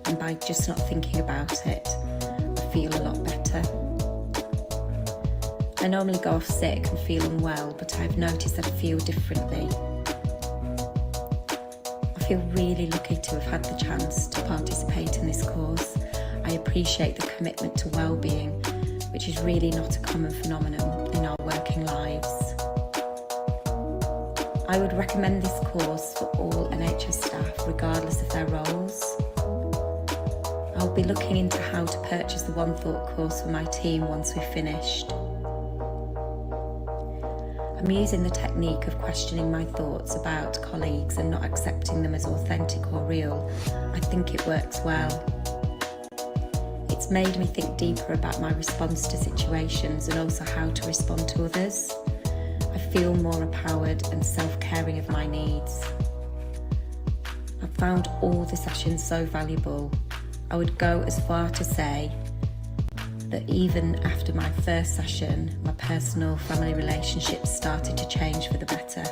And by just not thinking about it, I feel a lot better. I normally go off sick and feel unwell, but I've noticed that I feel differently. I feel really lucky to have had the chance to participate in this course. I appreciate the commitment to well-being, which is really not a common phenomenon in our working lives. I would recommend this course for all NHS staff, regardless of their roles. I'll be looking into how to purchase the One Thought course for my team once we've finished. I'm using the technique of questioning my thoughts about colleagues and not accepting them as authentic or real. I think it works well. It's made me think deeper about my response to situations and also how to respond to others. I feel more empowered and self-caring of my needs. I've found all the sessions so valuable. I would go as far to say that even after my first session, my personal family relationships started to change for the better.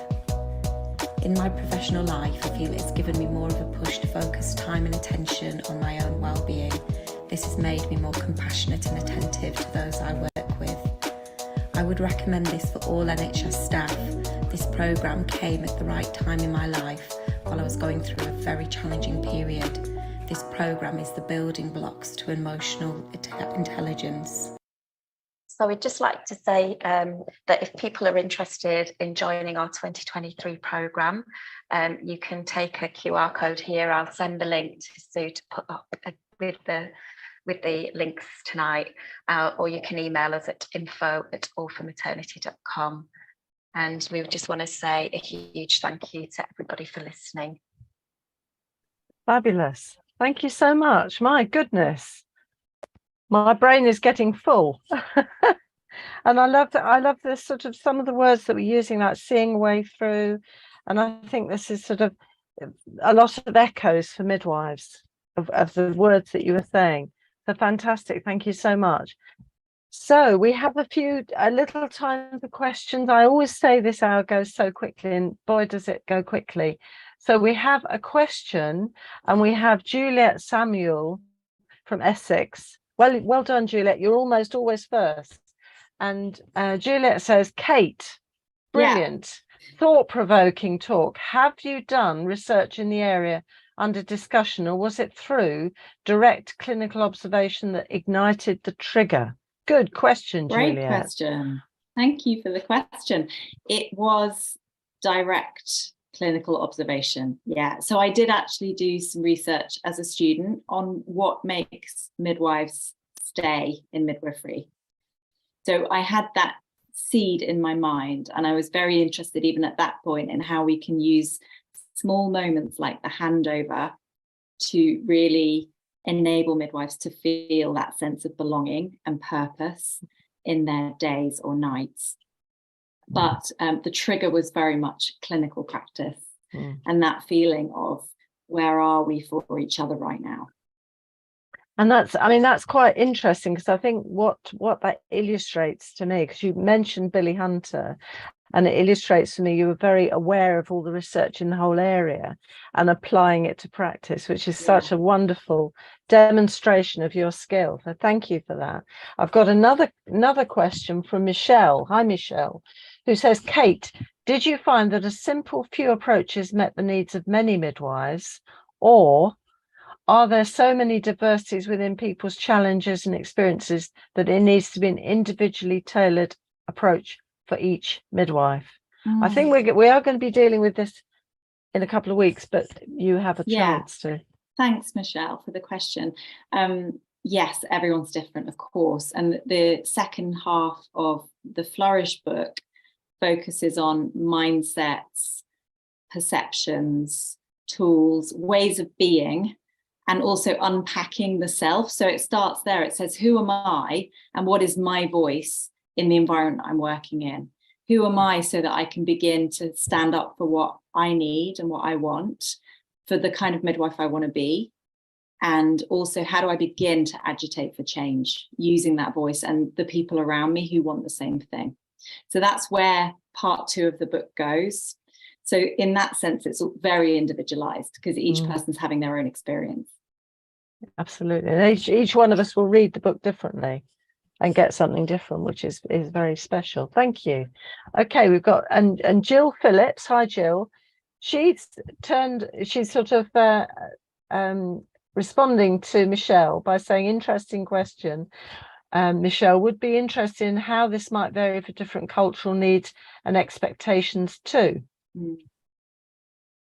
In my professional life, I feel it's given me more of a push to focus time and attention on my own well-being. This has made me more compassionate and attentive to those I work with. I would recommend this for all NHS staff. This programme came at the right time in my life while I was going through a very challenging period. This programme is the building blocks to emotional intelligence. So we'd just like to say that if people are interested in joining our 2023 programme, you can take a QR code here. I'll send the link to Sue to put up with the links tonight, or you can email us at info@allformaternity.com. And we just want to say a huge thank you to everybody for listening. Fabulous. Thank you so much. My goodness, my brain is getting full. And I love this sort of some of the words that we're using, like seeing a way through. And I think this is sort of a lot of echoes for midwives of the words that you were saying. So fantastic. Thank you so much. So we have a little time for questions. I always say this hour goes so quickly, and boy, does it go quickly. So we have a question, and we have Juliet Samuel from Essex. Well done, Juliet. You're almost always first. And Juliet says, Kate, brilliant, thought-provoking talk. Have you done research in the area under discussion, or was it through direct clinical observation that ignited the trigger? Good question, Juliet. Great question. Thank you for the question. It was direct clinical observation. Yeah. So I did actually do some research as a student on what makes midwives stay in midwifery. So I had that seed in my mind, and I was very interested even at that point in how we can use small moments like the handover to really enable midwives to feel that sense of belonging and purpose in their days or nights. But the trigger was very much clinical practice and that feeling of where are we for each other right now. And that's quite interesting, because I think what that illustrates to me, because you mentioned Billy Hunter, and it illustrates to me you were very aware of all the research in the whole area and applying it to practice, which is such a wonderful demonstration of your skill. So thank you for that. I've got another question from Michelle. Hi, Michelle, who says, Kate, did you find that a simple few approaches met the needs of many midwives, or are there so many diversities within people's challenges and experiences that it needs to be an individually tailored approach for each midwife? I think we are going to be dealing with this in a couple of weeks, but you have a chance to. Thanks, Michelle, for the question. Yes, everyone's different, of course. And the second half of the Flourish book focuses on mindsets, perceptions, tools, ways of being, and also unpacking the self. So it starts there. It says, who am I and what is my voice in the environment I'm working in? Who am I so that I can begin to stand up for what I need and what I want, for the kind of midwife I want to be? And also, how do I begin to agitate for change using that voice and the people around me who want the same thing? So that's where part 2 of the book goes. So in that sense, it's very individualized because each person's having their own experience. Absolutely. And each one of us will read the book differently and get something different, which is very special. Thank you. Okay, we've got and Jill Phillips. Hi, Jill. She's sort of responding to Michelle by saying, interesting question. Michelle, would be interested in how this might vary for different cultural needs and expectations too.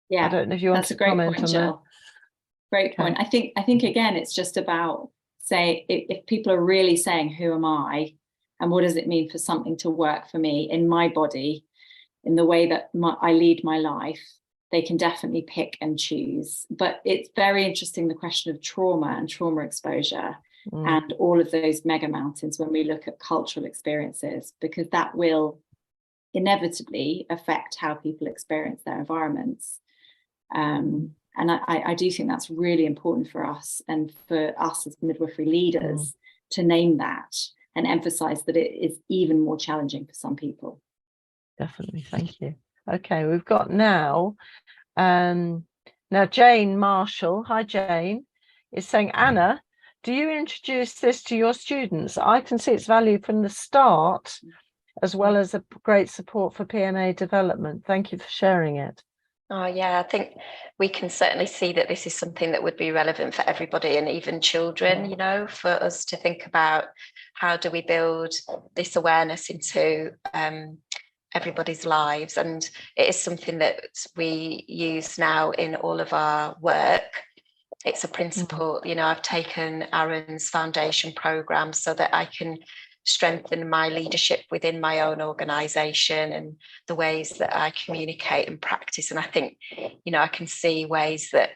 Yeah, I don't know if you want to comment on that. Great point. I think again, it's just about say if people are really saying, who am I and what does it mean for something to work for me in my body, in the way that I lead my life, they can definitely pick and choose. But it's very interesting, the question of trauma and trauma exposure and all of those mega mountains when we look at cultural experiences, because that will inevitably affect how people experience their environments. And I do think that's really important for us and for us as midwifery leaders to name that and emphasize that it is even more challenging for some people. Definitely. Thank you. Okay, we've got now Jane Marshall. Hi, Jane. Is saying, Anna, do you introduce this to your students? I can see its value from the start, as well as a great support for PMA development. Thank you for sharing it. Oh, yeah, I think we can certainly see that this is something that would be relevant for everybody and even children, you know, for us to think about how do we build this awareness into everybody's lives. And it is something that we use now in all of our work. It's a principle, you know, I've taken Aaron's foundation program so that I can strengthen my leadership within my own organisation and the ways that I communicate and practice. And I think, you know, I can see ways that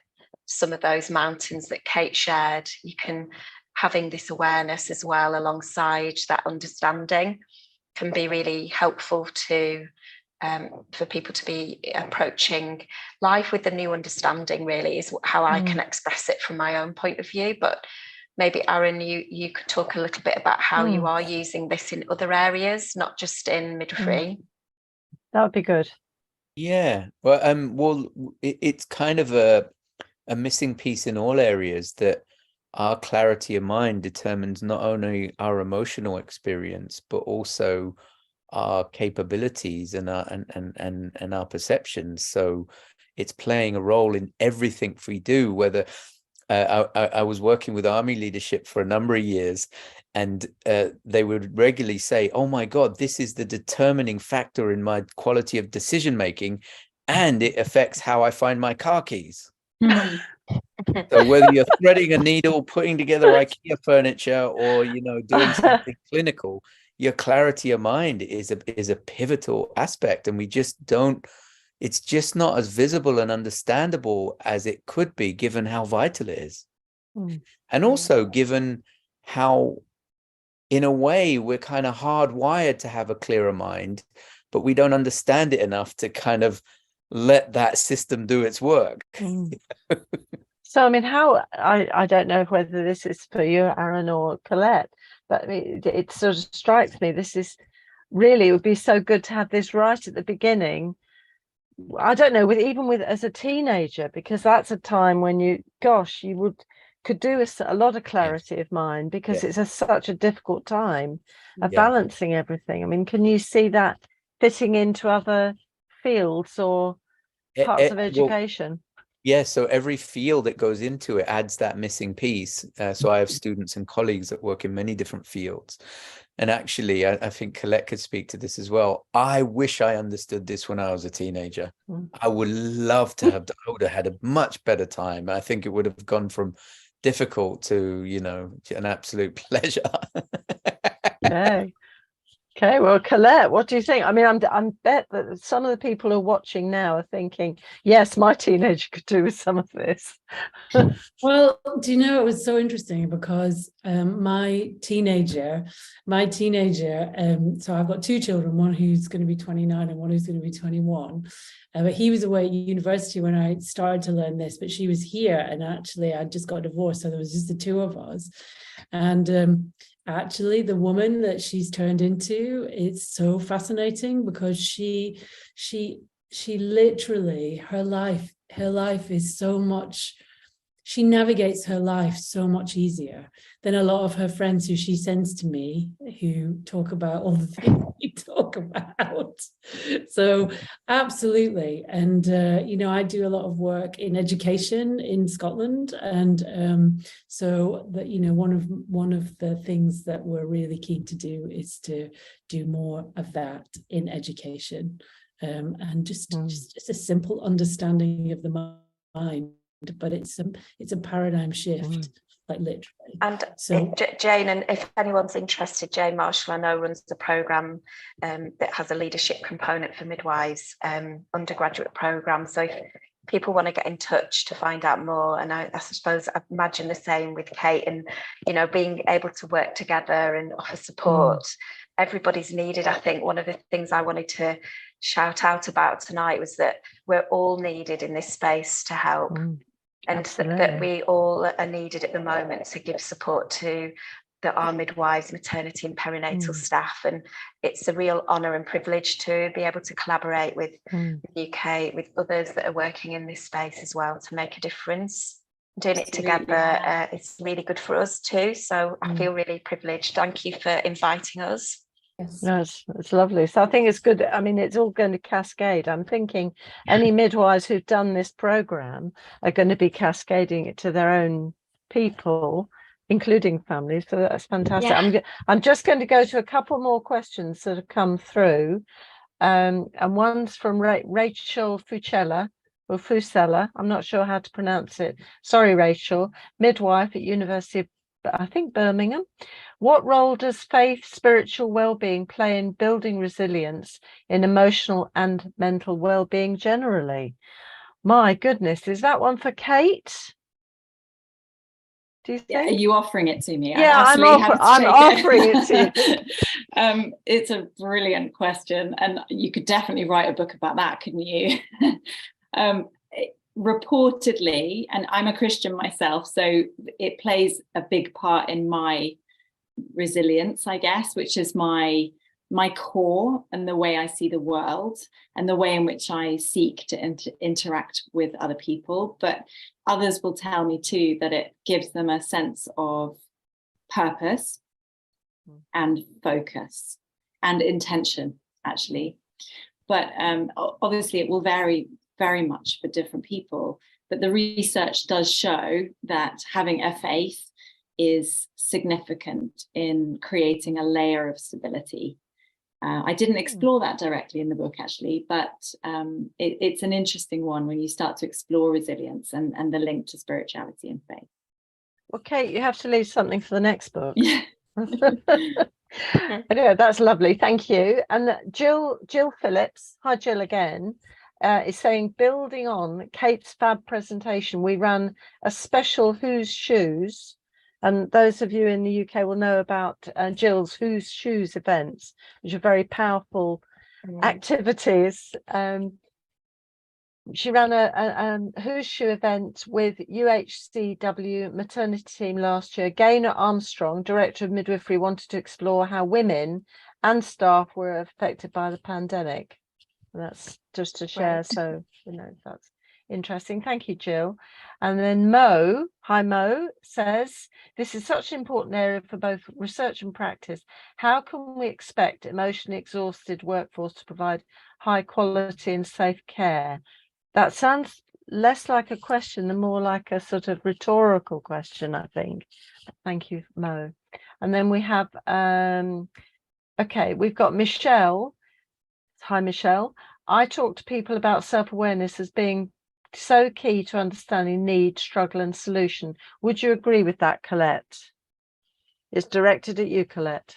some of those mountains that Kate shared, you can, having this awareness as well alongside that understanding can be really helpful to for people to be approaching life with a new understanding, really, is how I can express it from my own point of view. But maybe, Aaron, you could talk a little bit about how you are using this in other areas, not just in midwifery. That would be good. Yeah. Well, it's kind of a missing piece in all areas, that our clarity of mind determines not only our emotional experience, but also our capabilities and our perceptions. So it's playing a role in everything we do, whether I was working with army leadership for a number of years, and they would regularly say, oh my God, this is the determining factor in my quality of decision making, and it affects how I find my car keys. So whether you're threading a needle, putting together IKEA furniture, or, you know, doing something clinical, your clarity of mind is a pivotal aspect, and we just don't. It's just not as visible and understandable as it could be, given how vital it is. And also given how, in a way, we're kind of hardwired to have a clearer mind, but we don't understand it enough to kind of let that system do its work. So, I mean, how, I don't know whether this is for you, Aaron, or Colette, but it sort of strikes me, this is really, it would be so good to have this right at the beginning. I don't know, even with as a teenager, because that's a time when you could do a lot of clarity of mind, because it's such a difficult time of balancing everything. I mean, can you see that fitting into other fields or parts of education? Yeah, so every field that goes into it adds that missing piece. So I have students and colleagues that work in many different fields. And actually, I think Colette could speak to this as well. I wish I understood this when I was a teenager. I would love to have, I would have had a much better time. I think it would have gone from difficult to, you know, an absolute pleasure. Okay, well, Colette, what do you think? I mean, I'm bet that some of the people who are watching now are thinking, yes, my teenager could do with some of this. Well, do you know, it was so interesting because my teenager, so I've got two children, one who's going to be 29 and one who's going to be 21. But he was away at university when I started to learn this, but she was here, and actually I just got divorced, so there was just the two of us. And actually the woman that she's turned into, it's so fascinating, because she literally, her life is so much, she navigates her life so much easier than a lot of her friends who she sends to me, who talk about all the things we talk about. So absolutely. And I do a lot of work in education in Scotland, and so that one of the things that we're really keen to do is to do more of that in education, and just a simple understanding of the mind. But it's a paradigm shift, like literally. And so Jane, and if anyone's interested, Jane Marshall, I know, runs a programme that has a leadership component for midwives, undergraduate programme. So if people want to get in touch to find out more, and I suppose I imagine the same with Kate, and being able to work together and offer support. Everybody's needed. I think one of the things I wanted to shout out about tonight was that we're all needed in this space to help. And that we all are needed at the moment to give support to our midwives, maternity and perinatal staff. And it's a real honour and privilege to be able to collaborate with the UK, with others that are working in this space as well, to make a difference. Doing it together, it's really good for us too. So I feel really privileged. Thank you for inviting us. yes. No, it's lovely. So I think it's good. I mean, it's all going to cascade. I'm thinking any midwives who've done this program are going to be cascading it to their own people, including families. So that's fantastic. Yeah. I'm just going to go to a couple more questions that have come through. And one's from Racial Fusella. I'm not sure how to pronounce it. Sorry, Rachel. Midwife at University of, I think, Birmingham. What role does faith, spiritual well-being play in building resilience in emotional and mental well-being generally? My goodness, is that one for Kate? Do you think? Yeah, are you offering it to me? Yeah, I'm offering it to you. It's a brilliant question, and you could definitely write a book about that, couldn't you? Reportedly, and I'm a Christian myself, so it plays a big part in my resilience, I guess, which is my core and the way I see the world and the way in which I seek to interact with other people. But others will tell me too that it gives them a sense of purpose and focus and intention, actually. But obviously it will vary very much for different people. But the research does show that having a faith is significant in creating a layer of stability. I didn't explore that directly in the book, actually, but it's an interesting one when you start to explore resilience and the link to spirituality and faith. Well, Kate, you have to leave something for the next book. Yeah. Anyway, that's lovely. Thank you. And Jill Phillips, hi Jill again, is saying, building on Kate's fab presentation, we ran a special Whose Shoes. And those of you in the UK will know about Jill's Whose Shoes events, which are very powerful activities. She ran a Whose Shoe event with UHCW maternity team last year. Gaynor Armstrong, Director of Midwifery, wanted to explore how women and staff were affected by the pandemic. And that's just to share. Right. So, that's interesting. Thank you, Jill. And then Mo, hi Mo, says, this is such an important area for both research and practice. How can we expect emotionally exhausted workforce to provide high quality and safe care? That sounds less like a question and more like a sort of rhetorical question, I think. Thank you, Mo. And then we have, okay, we've got Michelle. Hi, Michelle. I talk to people about self-awareness as being so key to understanding need, struggle and solution. Would you agree with that, Colette? It's directed at you, Colette.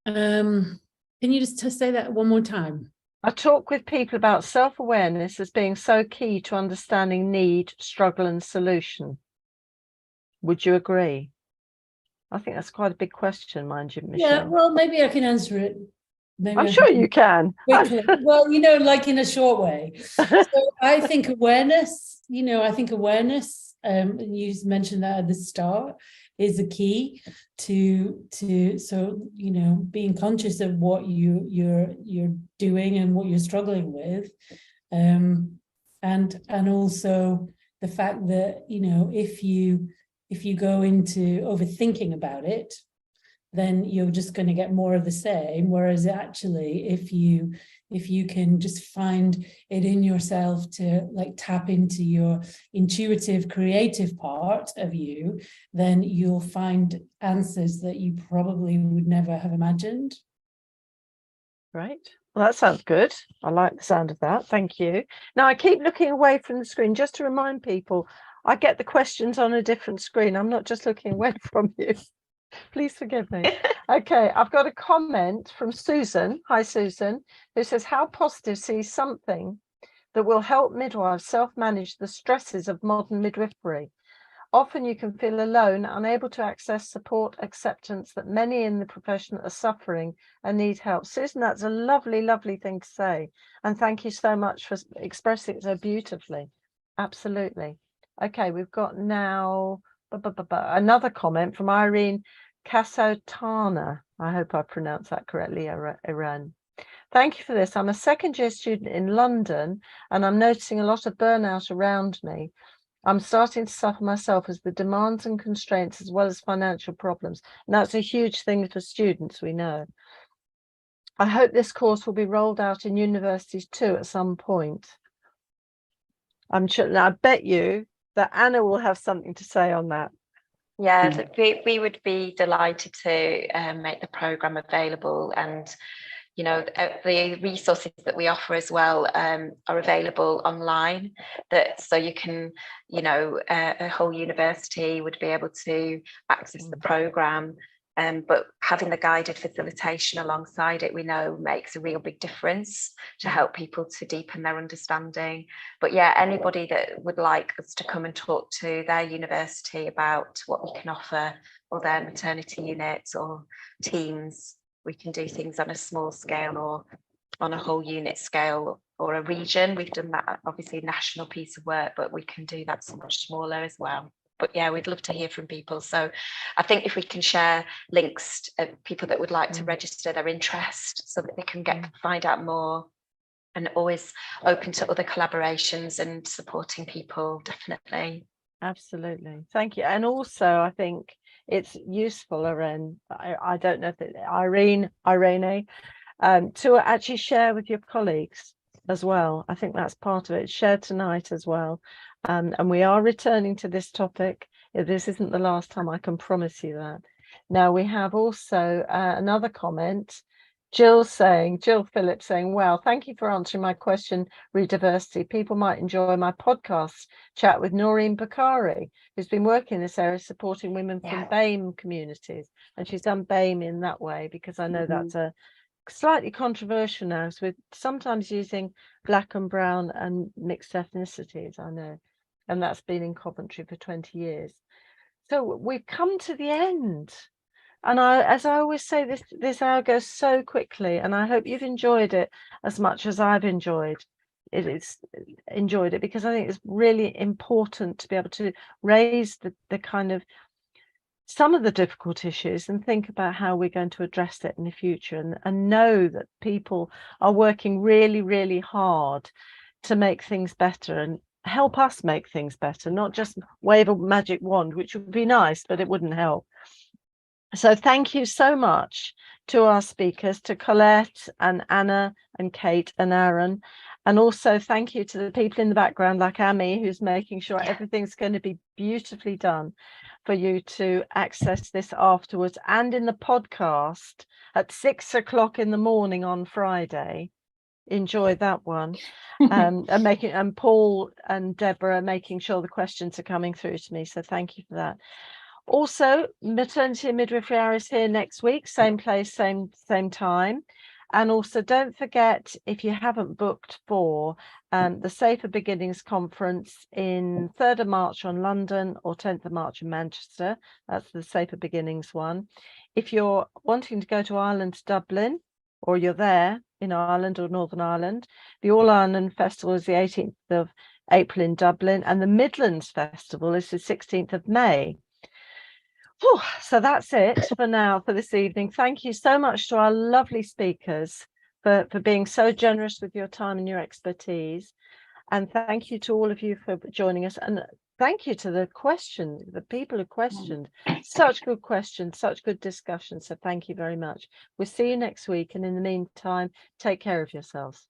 Can you just say that one more time? I talk with people about self-awareness as being so key to understanding need, struggle and solution. Would you agree? I think that's quite a big question, mind you, Michelle. Yeah, well, maybe I can answer it. Maybe I'm sure you can. Well, like in a short way. So I think awareness, and you mentioned that at the start, is a key to so, you know, being conscious of what you're doing and what you're struggling with, and also the fact that, you know, if you go into overthinking about it, then you're just going to get more of the same. Whereas actually, if you can just find it in yourself to like tap into your intuitive, creative part of you, then you'll find answers that you probably would never have imagined. Right. Well, that sounds good. I like the sound of that. Thank you. Now, I keep looking away from the screen just to remind people, I get the questions on a different screen. I'm not just looking away from you. Please forgive me. Okay, I've got a comment from Susan. Hi, Susan, who says, how positive sees something that will help midwives self-manage the stresses of modern midwifery. Often you can feel alone, unable to access support, acceptance that many in the profession are suffering and need help. Susan, that's a lovely, lovely thing to say. And thank you so much for expressing it so beautifully. Absolutely. Okay, we've got now another comment from Irene Kasotana. I hope I pronounced that correctly, Iran. Thank you for this. I'm a second-year student in London and I'm noticing a lot of burnout around me. I'm starting to suffer myself as the demands and constraints as well as financial problems. And that's a huge thing for students, we know. I hope this course will be rolled out in universities too at some point. I'm sure, I bet you that Anna will have something to say on that. Yeah, we would be delighted to make the programme available, and you know, the resources that we offer as well are available online, that so you can, you know, a whole university would be able to access the programme, but having the guided facilitation alongside it, we know makes a real big difference to help people to deepen their understanding. But yeah, anybody that would like us to come and talk to their university about what we can offer, or their maternity units or teams, we can do things on a small scale or on a whole unit scale or a region. We've done that, obviously, national piece of work, but we can do that so much smaller as well. But yeah, we'd love to hear from people. So I think if we can share links of people that would like to register their interest so that they can find out more, and always open to other collaborations and supporting people, definitely. Absolutely. Thank you. And also, I think it's useful, Irene, I don't know if it's Irene, to actually share with your colleagues as well. I think that's part of it. Share tonight as well. And we are returning to this topic. This isn't the last time, I can promise you that. Now, we have also another comment. Jill Phillips saying, well, thank you for answering my question, Rediversity. People might enjoy my podcast chat with Noreen Bakari, who's been working in this area supporting women from BAME communities. And she's done BAME in that way, because I know that's a slightly controversial now, so we're sometimes using black and brown and mixed ethnicities, I know. And that's been in Coventry for 20 years. So we've come to the end. And as I always say, this hour goes so quickly, and I hope you've enjoyed it as much as I've enjoyed it. Because I think it's really important to be able to raise the kind of some of the difficult issues and think about how we're going to address it in the future, and know that people are working really, really hard to make things better and help us make things better, not just wave a magic wand, which would be nice, but it wouldn't help. So thank you so much to our speakers, to Colette and Anna and Kate and Aaron. And also thank you to the people in the background like Amy, who's making sure everything's going to be beautifully done for you to access this afterwards and in the podcast at 6 o'clock in the morning on Friday. Enjoy that one. And Paul and Deborah making sure the questions are coming through to me. So thank you for that. Also, Maternity and Midwifery Hour is here next week, same place, same time. And also, don't forget, if you haven't booked for the Safer Beginnings Conference in 3rd of March on London or 10th of March in Manchester, that's the Safer Beginnings one. If you're wanting to go to Ireland, Dublin, or you're there in Ireland or Northern Ireland, the All Ireland Festival is the 18th of April in Dublin, and the Midlands Festival is the 16th of May. Whew, so that's it for now for this evening. Thank you so much to our lovely speakers for being so generous with your time and your expertise. And thank you to all of you for joining us. And thank you to the people who questioned. Such good questions, such good discussion. So thank you very much. We'll see you next week. And in the meantime, take care of yourselves.